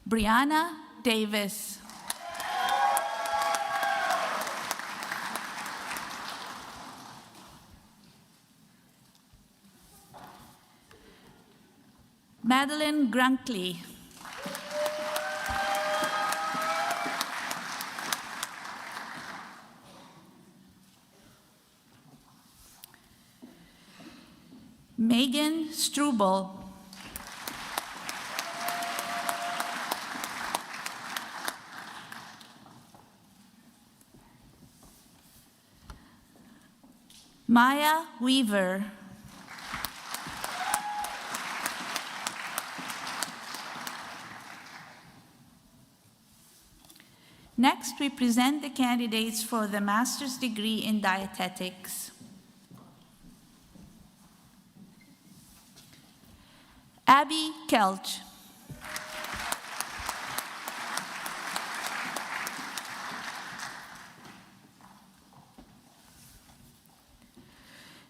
Brianna Davis. Madeline Grunkley. Megan Struble. Maya Weaver. Next, we present the candidates for the master's degree in dietetics. Abby Kelch.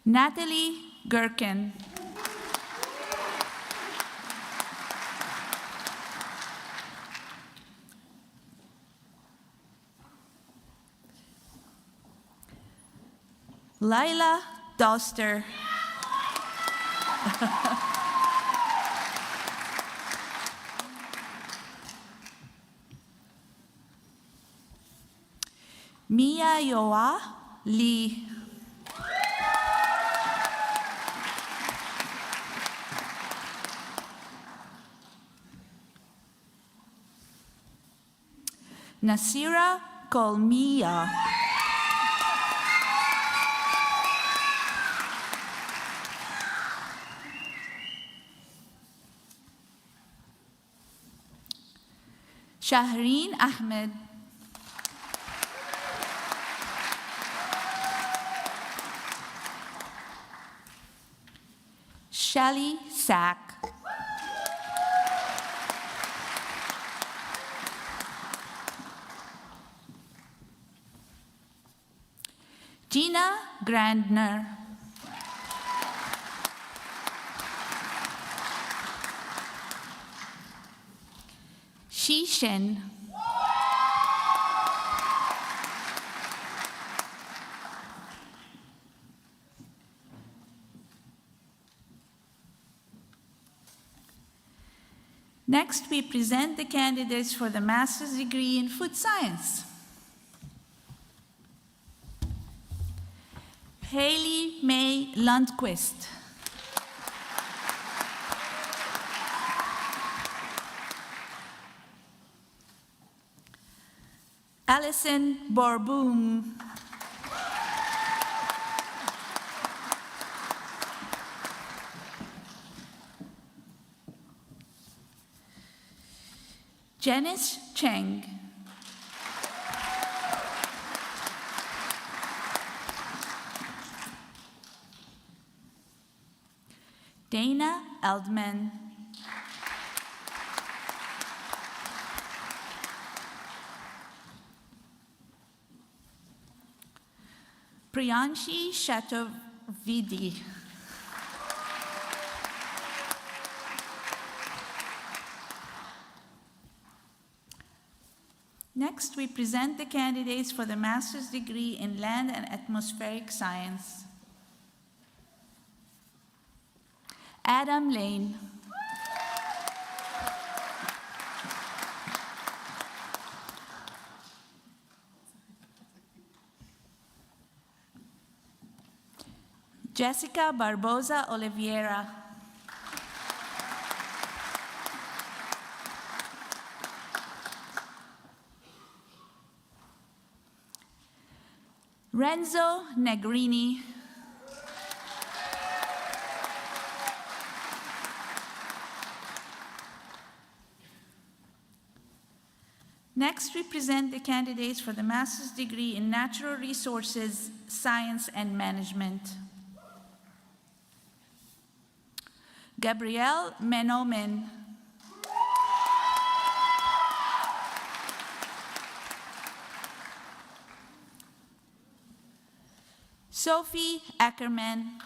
Natalie Gherkin. Lila Doster. Mia Yoa Lee. Nasira Kolmiya. Shahreen Ahmed. Shelly Sack. Gina Grandner. Shishin. Next, we present the candidates for the master's degree in food science. Haley May Lundquist. Alison Borboom. Janice Cheng. Dana Eldman. Priyanshi Chaturvedi. Next, we present the candidates for the master's degree in land and atmospheric science. Adam Lane. Jessica Barboza Oliveira. Renzo Negrini. Next, we present the candidates for the master's degree in natural resources, science, and management. Gabrielle Menomen. Sophie Ackerman.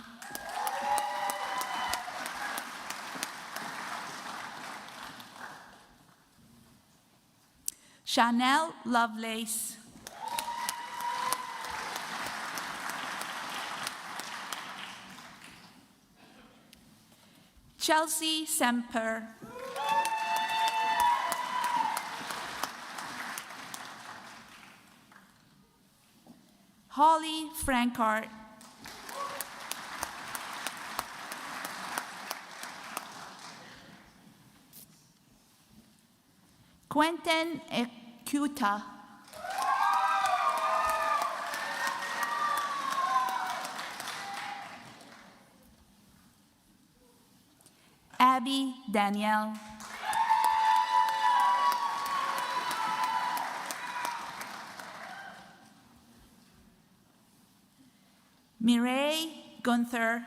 Chanel Lovelace. Chelsea Semper. Holly Frankart. Quentin Ekuta. Abby Danielle. Mireille Gunther.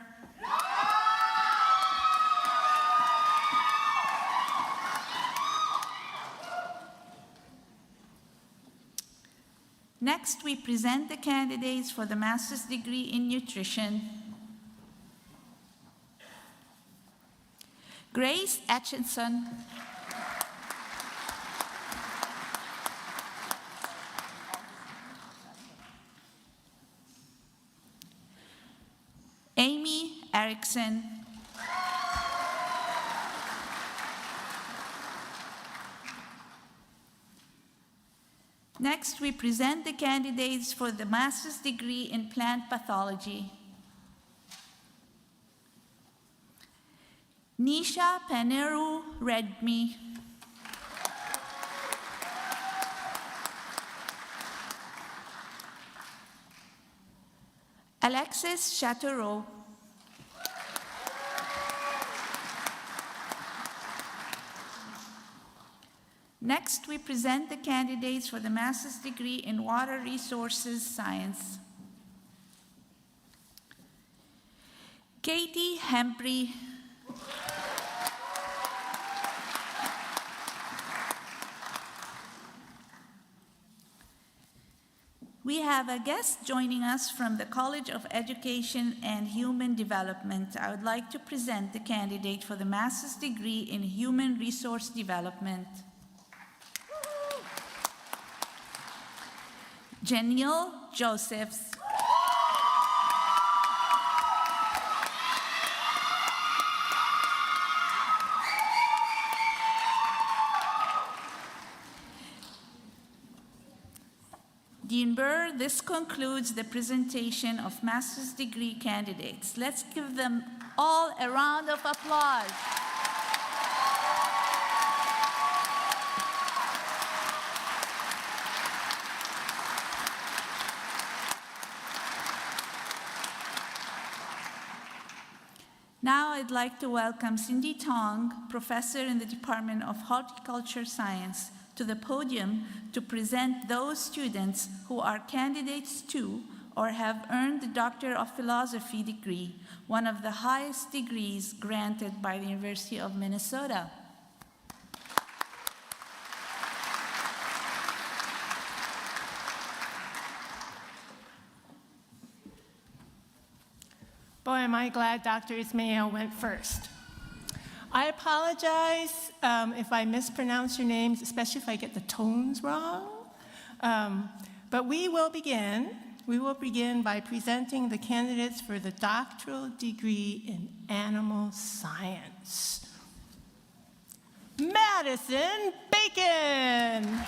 Next, we present the candidates for the master's degree in nutrition. Grace Atchison. Amy Erickson. Next, we present the candidates for the master's degree in plant pathology. Nisha Paneru Redmi. Alexis Chateaureau. Next, we present the candidates for the master's degree in Water Resources Science. Katie Hempry. We have a guest joining us from the College of Education and Human Development. I would like to present the candidate for the master's degree in Human Resource Development. Jeniel Josephs. Dean Burr, this concludes the presentation of master's degree candidates. Let's give them all a round of applause. Now I'd like to welcome Cindy Tong, professor in the Department of Horticulture Science, to the podium to present those students who are candidates to or have earned the Doctor of Philosophy degree, one of the highest degrees granted by the University of Minnesota. Boy, am I glad Dr. Ismail went first. I apologize if I mispronounce your names, especially if I get the tones wrong. But we will begin. We will begin by presenting the candidates for the doctoral degree in animal science. Madison Bacon.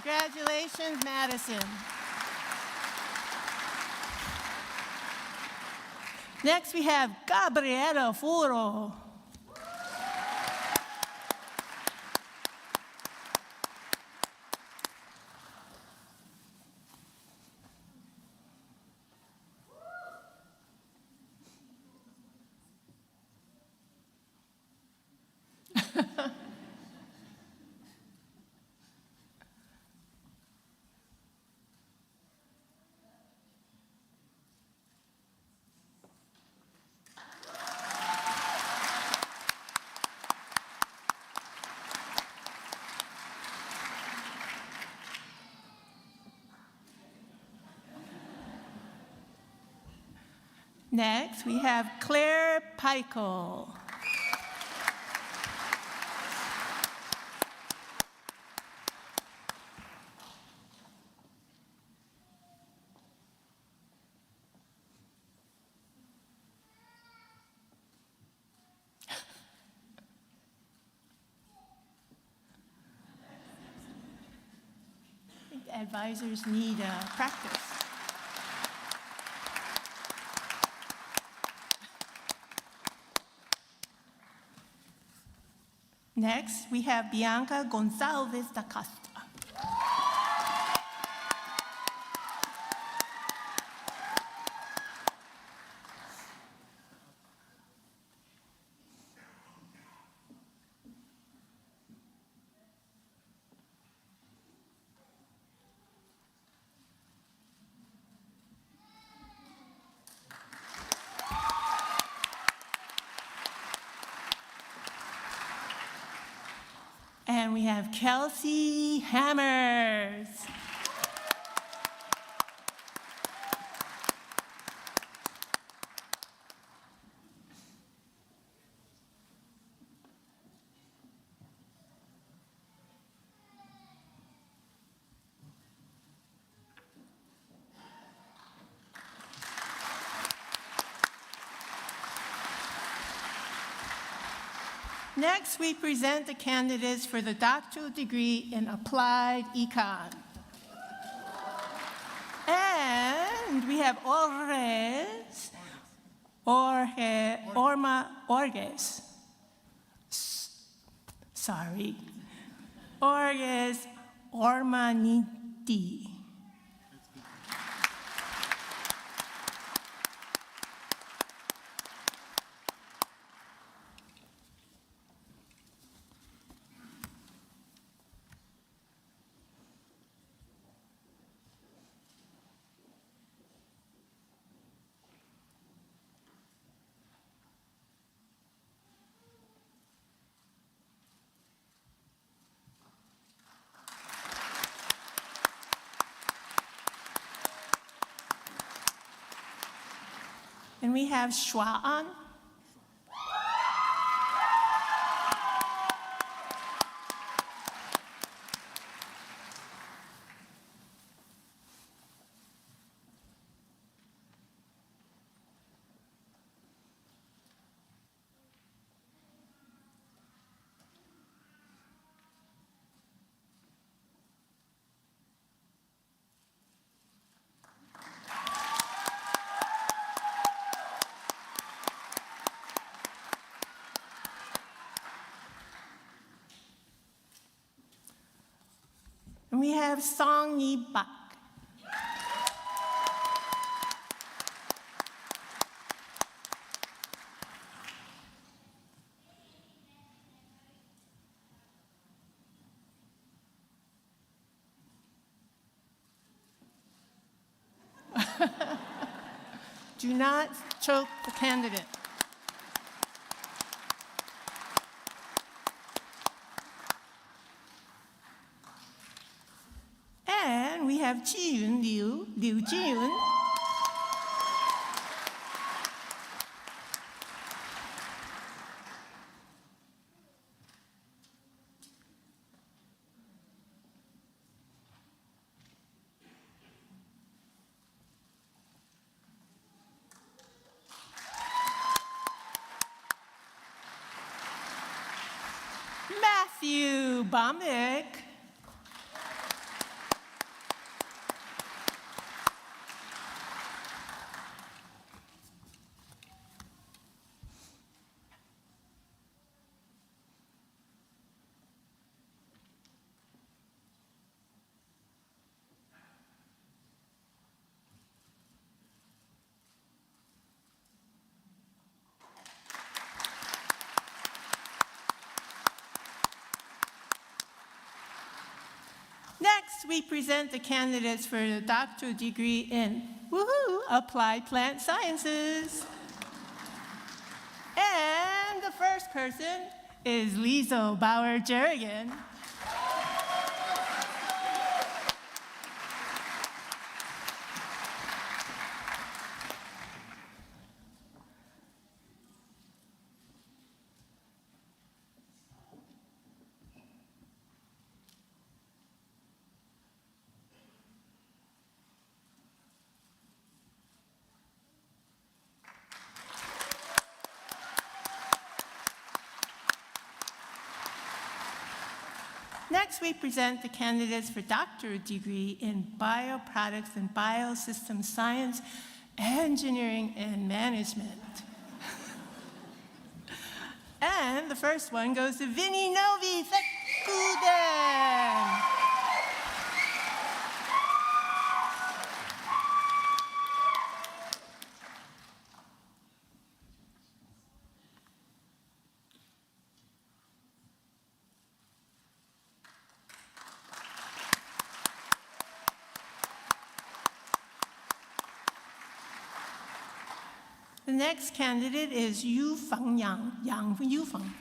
Congratulations, Madison. Next, we have Gabriela Furo. Next, we have Claire Peichel. I think the advisors need practice. Next, we have Bianca Gonzalez da Costa. And we have Kelsey Hammers. Next, we present the candidates for the doctoral degree in applied econ. And we have Orges Ormanidi. And we have Schwaan. And we have Song Yi Bak. Do not choke the candidate. And we have Jiyun Liu Jiyun. Matthew Bombick. Next, we present the candidates for the doctoral degree in applied plant sciences. And the first person is Lizo Bauer-Jerrigan. Next, we present the candidates for doctoral degree in bioproducts and biosystem science, engineering, and management. And the first one goes to Vinny Novi Thekuden. The next candidate is Yu Feng Yang Yu Feng.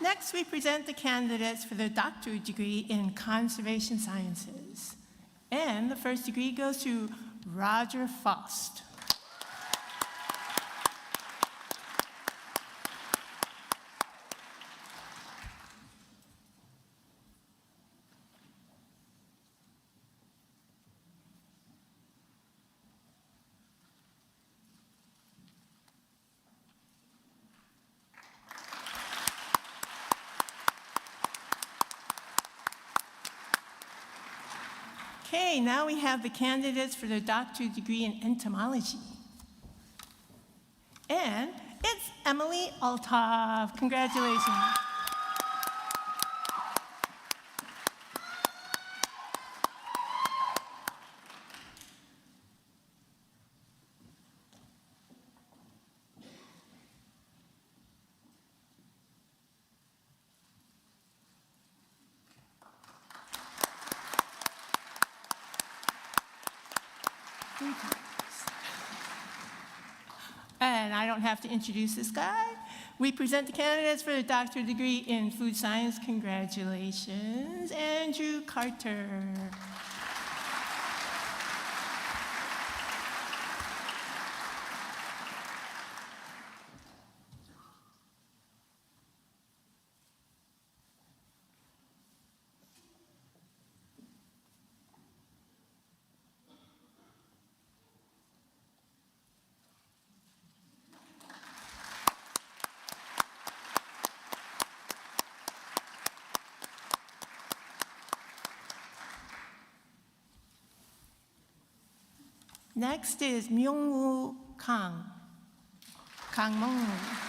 Next, we present the candidates for the doctorate degree in conservation sciences. And the first degree goes to Roger Faust. Okay, now we have the candidates for their doctorate degree in entomology. And it's Emily Althoff. Congratulations. And I don't have to introduce this guy. We present the candidates for the doctorate degree in food science. Congratulations, Andrew Carter. Next is Myung-woo Kang. Kang Myung-woo.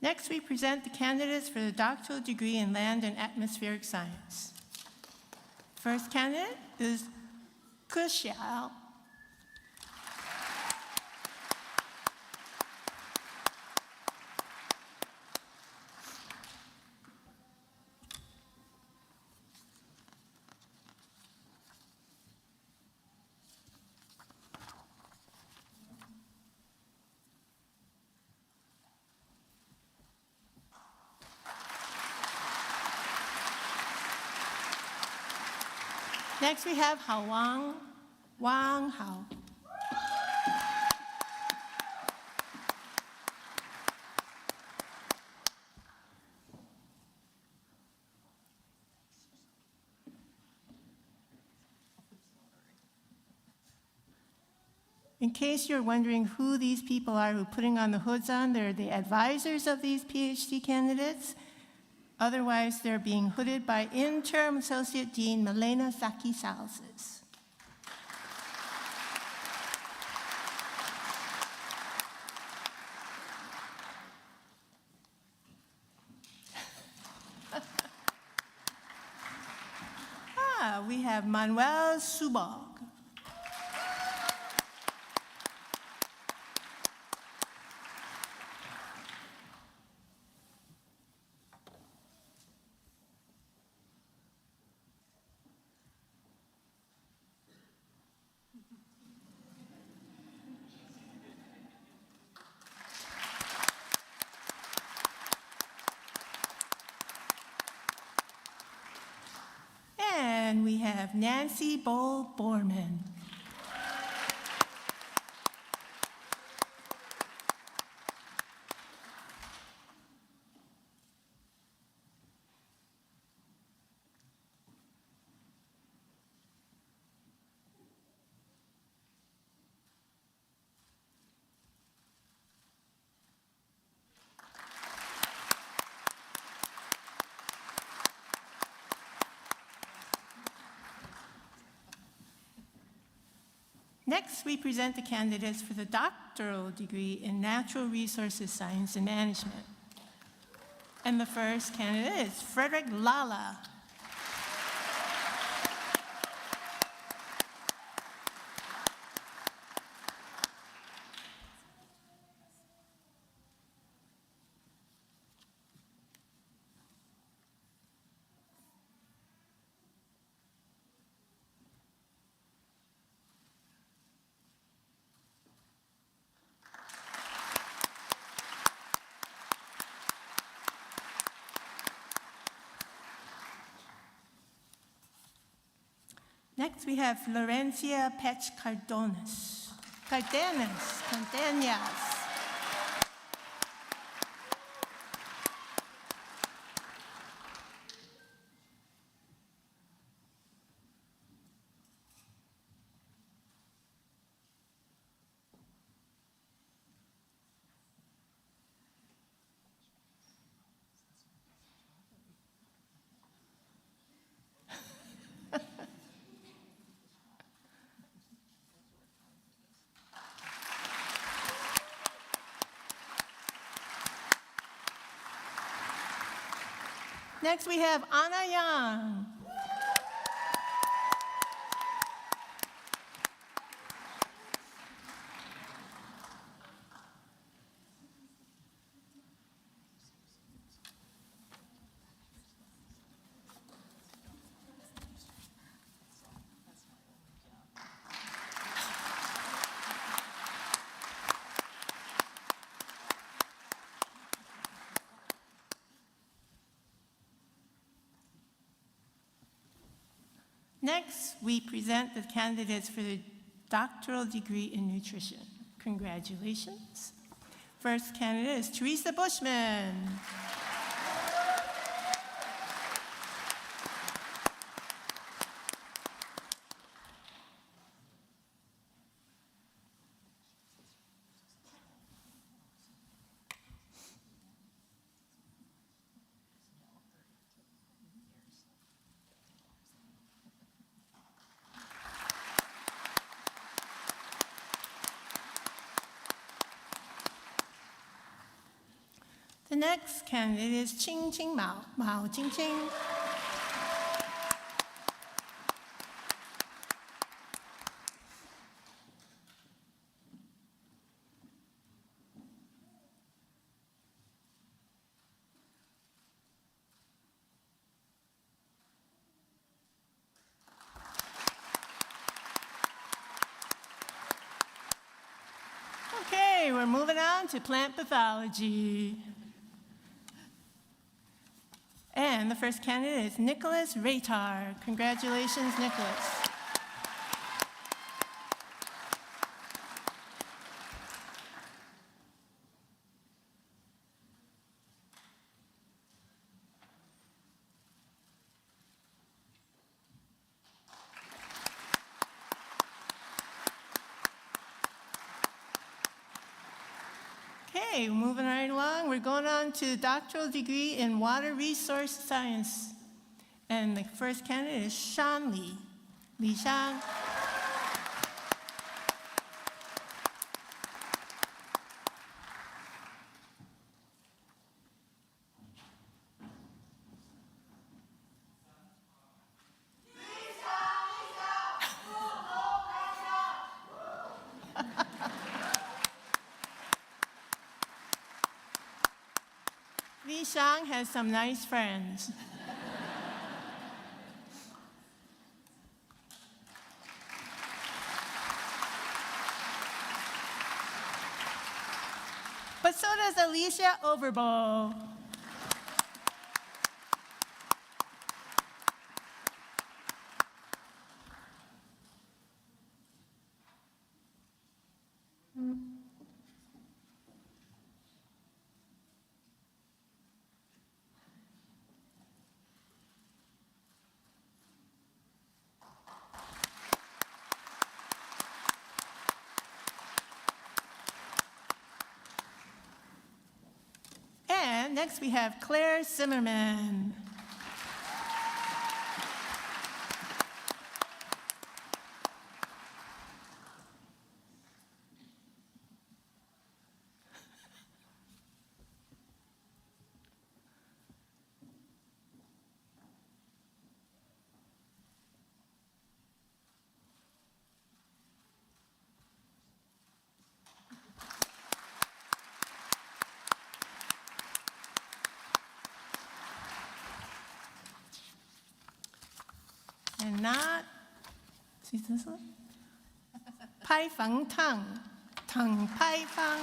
Next, we present the candidates for the doctoral degree in land and atmospheric science. First candidate is Ke Xiao. Next, we have Wang Hao. In case you're wondering who these people are who are putting on the hoods on, they're the advisors of these PhD candidates. Otherwise, they're being hooded by Interim Associate Dean Milena Saki-Salzes. We have Manuel Subog. And we have Nancy Bowl-Borman. Next, we present the candidates for the doctoral degree in Natural Resources Science and Management. And the first candidate is Frederick Lala. Next, we have Florencia Pech Cardenas. Cardenas. Next, we have Anna Yang. Next, we present the candidates for the doctoral degree in nutrition. Congratulations. First candidate is Teresa Bushman. The next candidate is Qing Mao. Mao Qing. Okay, we're moving on to plant pathology. And the first candidate is Nicholas Raytar. Congratulations, Nicholas. Okay, moving right along, we're going on to doctoral degree in water resource science. And the first candidate is Shan Li. Li Shan. Li Shang has some nice friends. But so does Alicia Overbo. And next we have Claire Zimmerman. And not, see this one? Pai Feng Tang. Tang Pai Feng.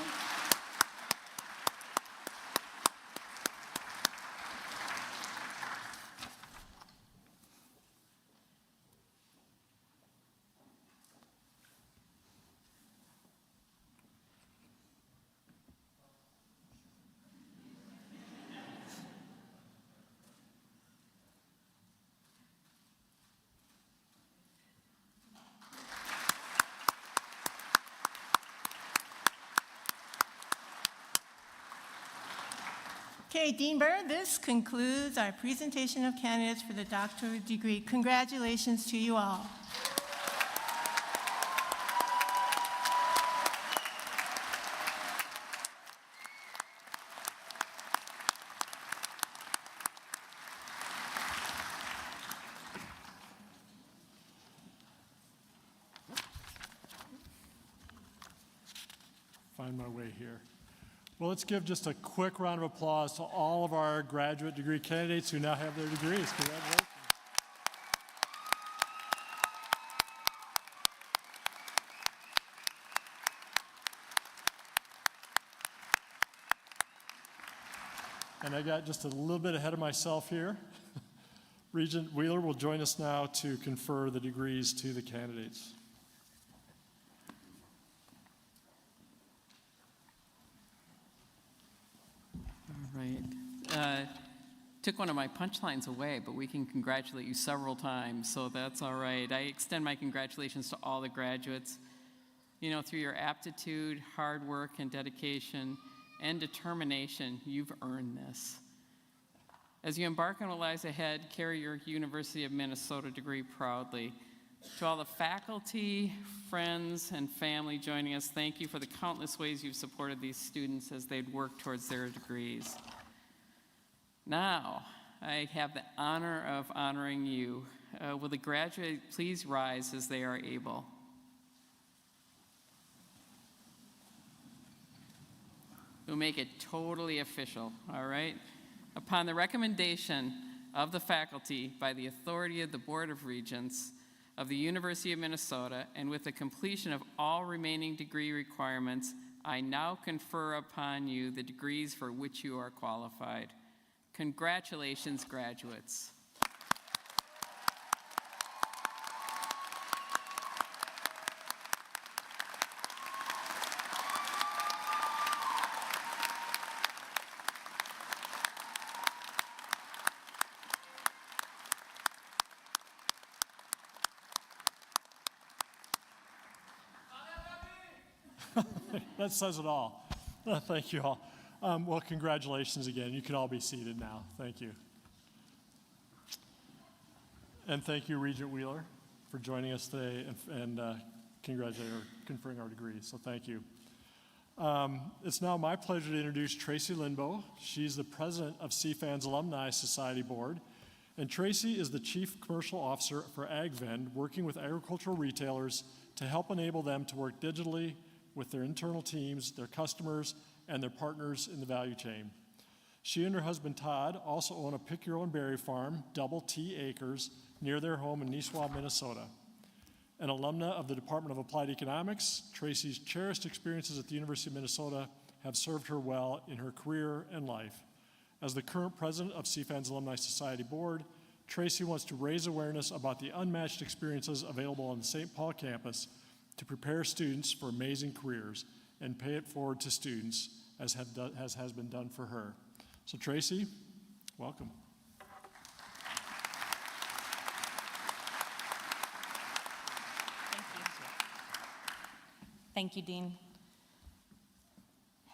Okay, Dean Burr, this concludes our presentation of candidates for the doctorate degree. Congratulations to you all. Find my way here. Well, let's give just a quick round of applause to all of our graduate degree candidates who now have their degrees. Congratulations. And I got just a little bit ahead of myself here. Regent Wheeler will join us now to confer the degrees to the candidates. Right. Took one of my punchlines away, but we can congratulate you several times, so that's all right. I extend my congratulations to all the graduates. You know, through your aptitude, hard work, and dedication, and determination, you've earned this. As you embark on what lies ahead, carry your University of Minnesota degree proudly. To all the faculty, friends, and family joining us, thank you for the countless ways you've supported these students as they'd work towards their degrees. Now, I have the honor of honoring you. Will the graduate please rise as they are able? We'll make it totally official, all right? Upon the recommendation of the faculty by the authority of the Board of Regents of the University of Minnesota, and with the completion of all remaining degree requirements, I now confer upon you the degrees for which you are qualified. Congratulations, graduates. That says it all. Thank you all. Well, congratulations again. You can all be seated now. Thank you. And thank you, Regent Wheeler, for joining us today and congratulating or conferring our degrees. So thank you. It's now my pleasure to introduce Tracy Linbow. She's the president of CFANS Alumni Society Board. And Tracy is the Chief Commercial Officer for AgVend, working with agricultural retailers to help enable them to work digitally with their internal teams, their customers, and their partners in the value chain. She and her husband Todd also own a pick-your-own-berry farm, Double T Acres, near their home in Nisswa, Minnesota. An alumna of the Department of Applied Economics, Tracy's cherished experiences at the University of Minnesota have served her well in her career and life. As the current president of CFANS Alumni Society Board, Tracy wants to raise awareness about the unmatched experiences available on the St. Paul campus to prepare students for amazing careers and pay it forward to students as has been done for her. So Tracy, welcome. Thank you, Dean.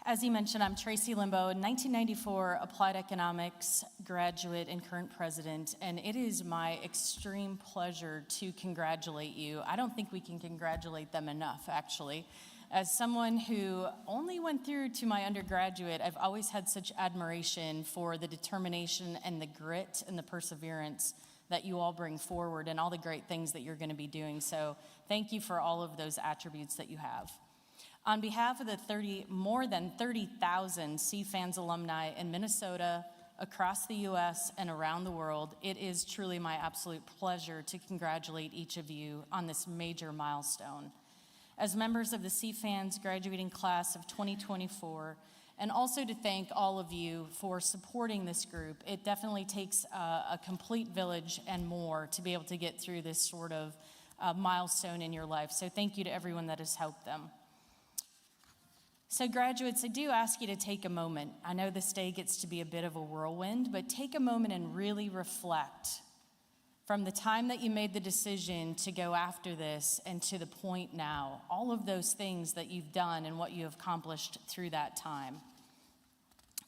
As you mentioned, I'm Tracy Linbow, 1994 Applied Economics graduate and current president, and it is my extreme pleasure to congratulate you. I don't think we can congratulate them enough, actually. As someone who only went through to my undergraduate, I've always had such admiration for the determination and the grit and the perseverance that you all bring forward and all the great things that you're going to be doing. So thank you for all of those attributes that you have. On behalf of the more than 30,000 CFANS alumni in Minnesota, across the U.S., and around the world, it is truly my absolute pleasure to congratulate each of you on this major milestone. As members of the CFANS graduating class of 2024, and also to thank all of you for supporting this group, it definitely takes a complete village and more to be able to get through this sort of milestone in your life. So thank you to everyone that has helped them. So graduates, I do ask you to take a moment. I know this day gets to be a bit of a whirlwind, but take a moment and really reflect from the time that you made the decision to go after this and to the point now, all of those things that you've done and what you have accomplished through that time.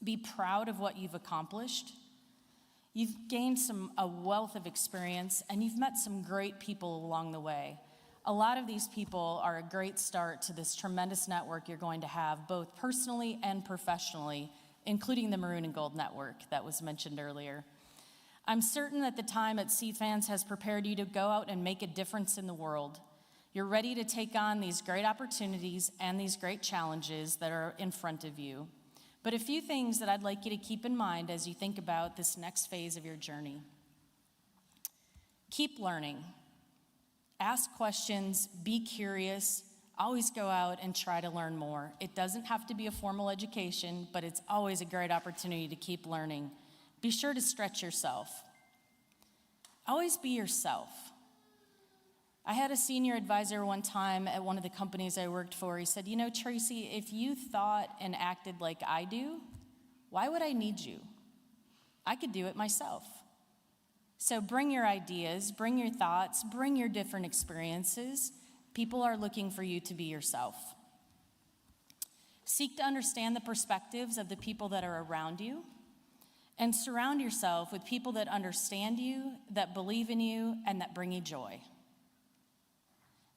Be proud of what you've accomplished. You've gained a wealth of experience, and you've met some great people along the way. A lot of these people are a great start to this tremendous network you're going to have, both personally and professionally, including the Maroon and Gold Network that was mentioned earlier. I'm certain that the time at CFANS has prepared you to go out and make a difference in the world. You're ready to take on these great opportunities and these great challenges that are in front of you. But a few things that I'd like you to keep in mind as you think about this next phase of your journey. Keep learning. Ask questions, be curious, always go out and try to learn more. It doesn't have to be a formal education, but it's always a great opportunity to keep learning. Be sure to stretch yourself. Always be yourself. I had a senior advisor one time at one of the companies I worked for. He said, Tracy, if you thought and acted like I do, why would I need you? I could do it myself. So bring your ideas, bring your thoughts, bring your different experiences. People are looking for you to be yourself. Seek to understand the perspectives of the people that are around you, and surround yourself with people that understand you, that believe in you, and that bring you joy.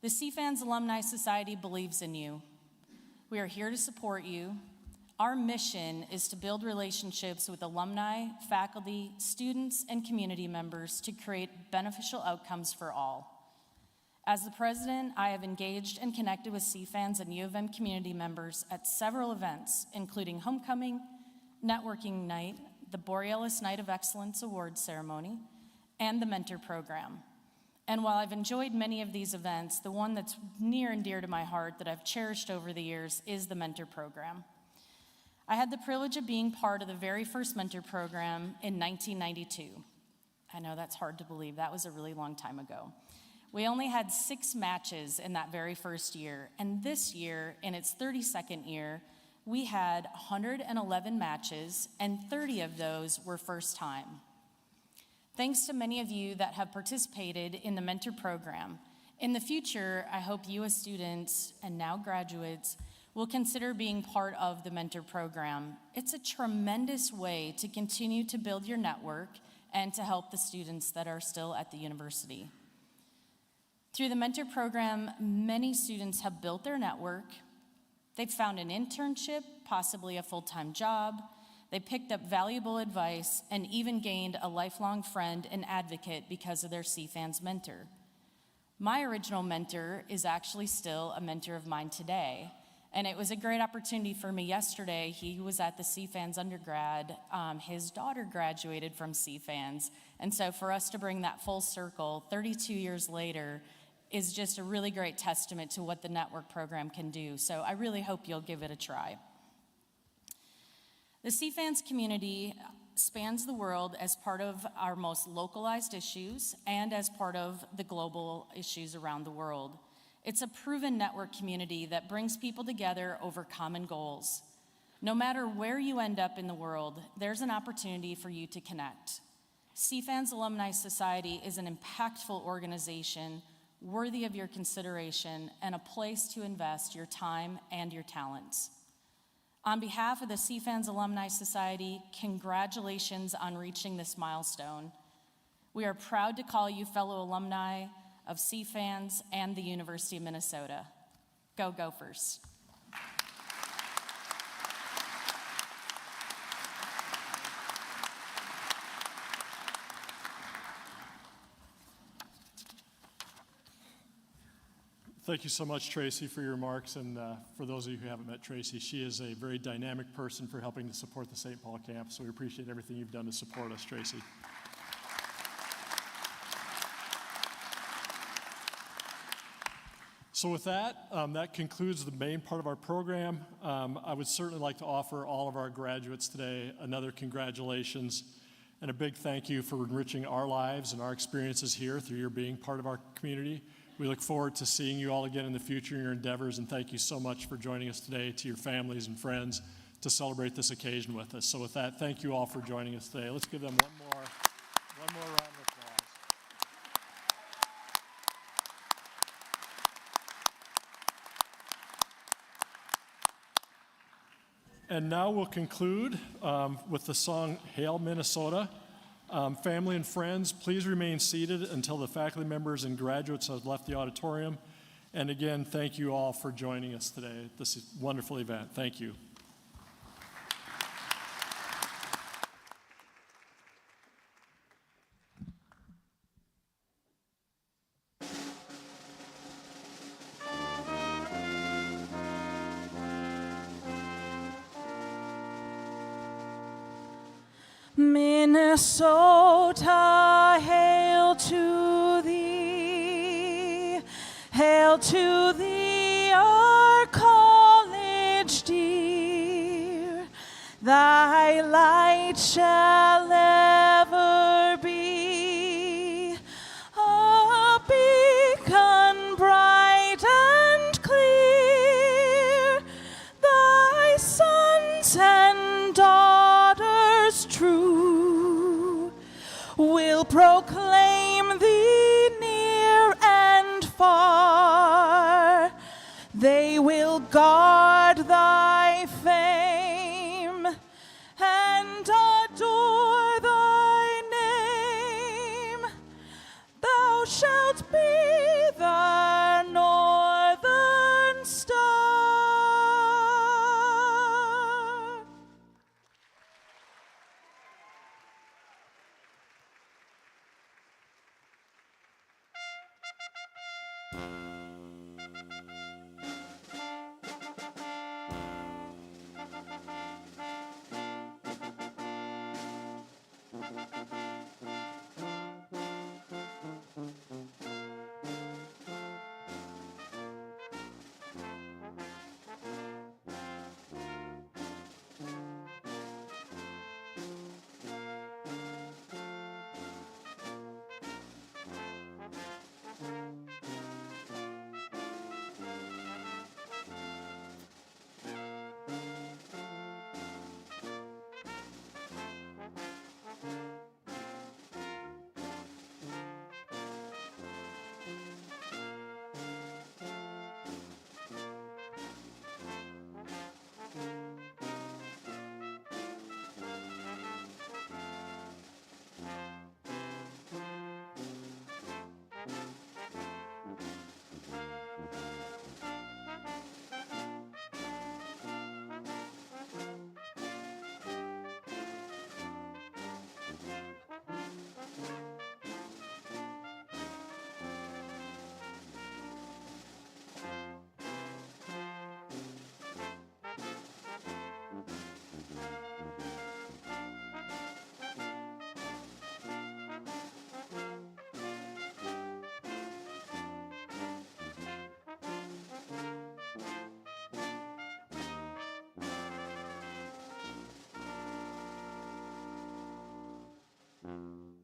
The CFANS Alumni Society believes in you. We are here to support you. Our mission is to build relationships with alumni, faculty, students, and community members to create beneficial outcomes for all. As the president, I have engaged and connected with CFANS and U of M community members at several events, including Homecoming, Networking Night, the Borealis Night of Excellence Awards Ceremony, and the Mentor Program. And while I've enjoyed many of these events, the one that's near and dear to my heart that I've cherished over the years is the Mentor Program. I had the privilege of being part of the very first Mentor Program in 1992. I know that's hard to believe. That was a really long time ago. We only had 6 matches in that very first year, and this year, in its 32nd year, we had 111 matches, and 30 of those were first time. Thanks to many of you that have participated in the Mentor Program. In the future, I hope you as students and now graduates will consider being part of the Mentor Program. It's a tremendous way to continue to build your network and to help the students that are still at the university. Through the Mentor Program, many students have built their network. They've found an internship, possibly a full-time job. They picked up valuable advice and even gained a lifelong friend and advocate because of their CFANS mentor. My original mentor is actually still a mentor of mine today, and it was a great opportunity for me yesterday. He was at the CFANS undergrad. His daughter graduated from CFANS, and so for us to bring that full circle 32 years later is just a really great testament to what the network program can do. So I really hope you'll give it a try. The CFANS community spans the world as part of our most localized issues and as part of the global issues around the world. It's a proven network community that brings people together over common goals. No matter where you end up in the world, there's an opportunity for you to connect. CFANS Alumni Society is an impactful organization worthy of your consideration and a place to invest your time and your talents. On behalf of the CFANS Alumni Society, congratulations on reaching this milestone. We are proud to call you fellow alumni of CFANS and the University of Minnesota. Go Gophers. Thank you so much, Tracy, for your remarks. And for those of you who haven't met Tracy, she is a very dynamic person for helping to support the St. Paul campus. So we appreciate everything you've done to support us, Tracy. So with that, that concludes the main part of our program. I would certainly like to offer all of our graduates today another congratulations and a big thank you for enriching our lives and our experiences here through your being part of our community. We look forward to seeing you all again in the future in your endeavors, and thank you so much for joining us today, to your families and friends, to celebrate this occasion with us. So with that, thank you all for joining us today. Let's give them one more round of applause. And now we'll conclude with the song Hail Minnesota. Family and friends, please remain seated until the faculty members and graduates have left the auditorium. And again, thank you all for joining us today at this wonderful event. Thank you. Minnesota, hail to thee, our college dear. Thy light shall ever be a beacon bright and clear. Thy sons and daughters true will proclaim thee near and far. They will guard thy fame and adore thy name. Thou shalt be the northern star.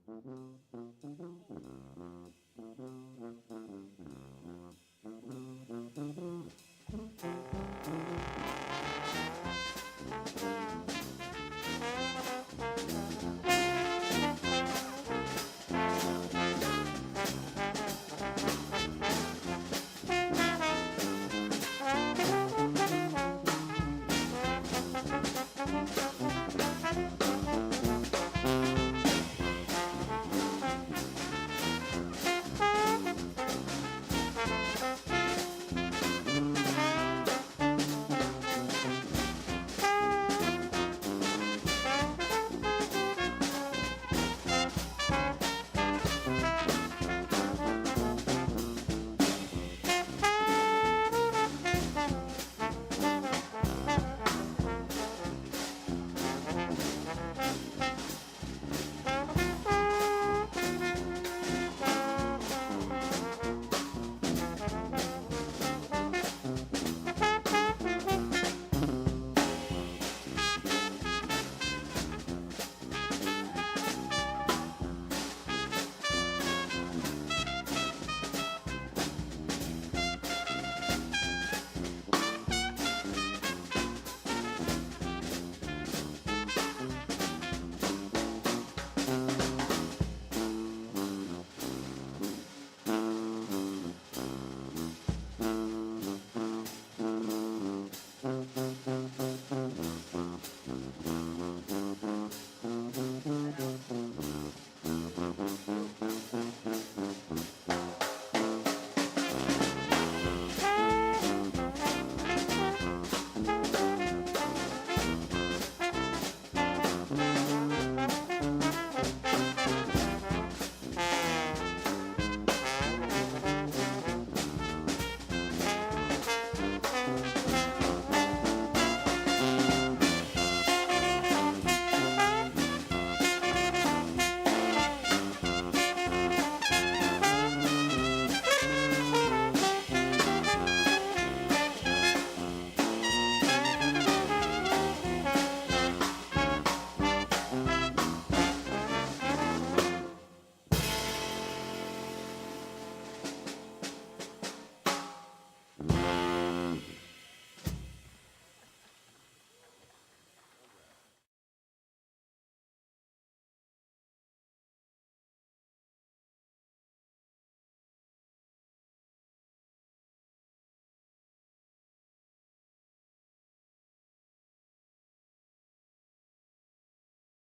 Mm-hmm.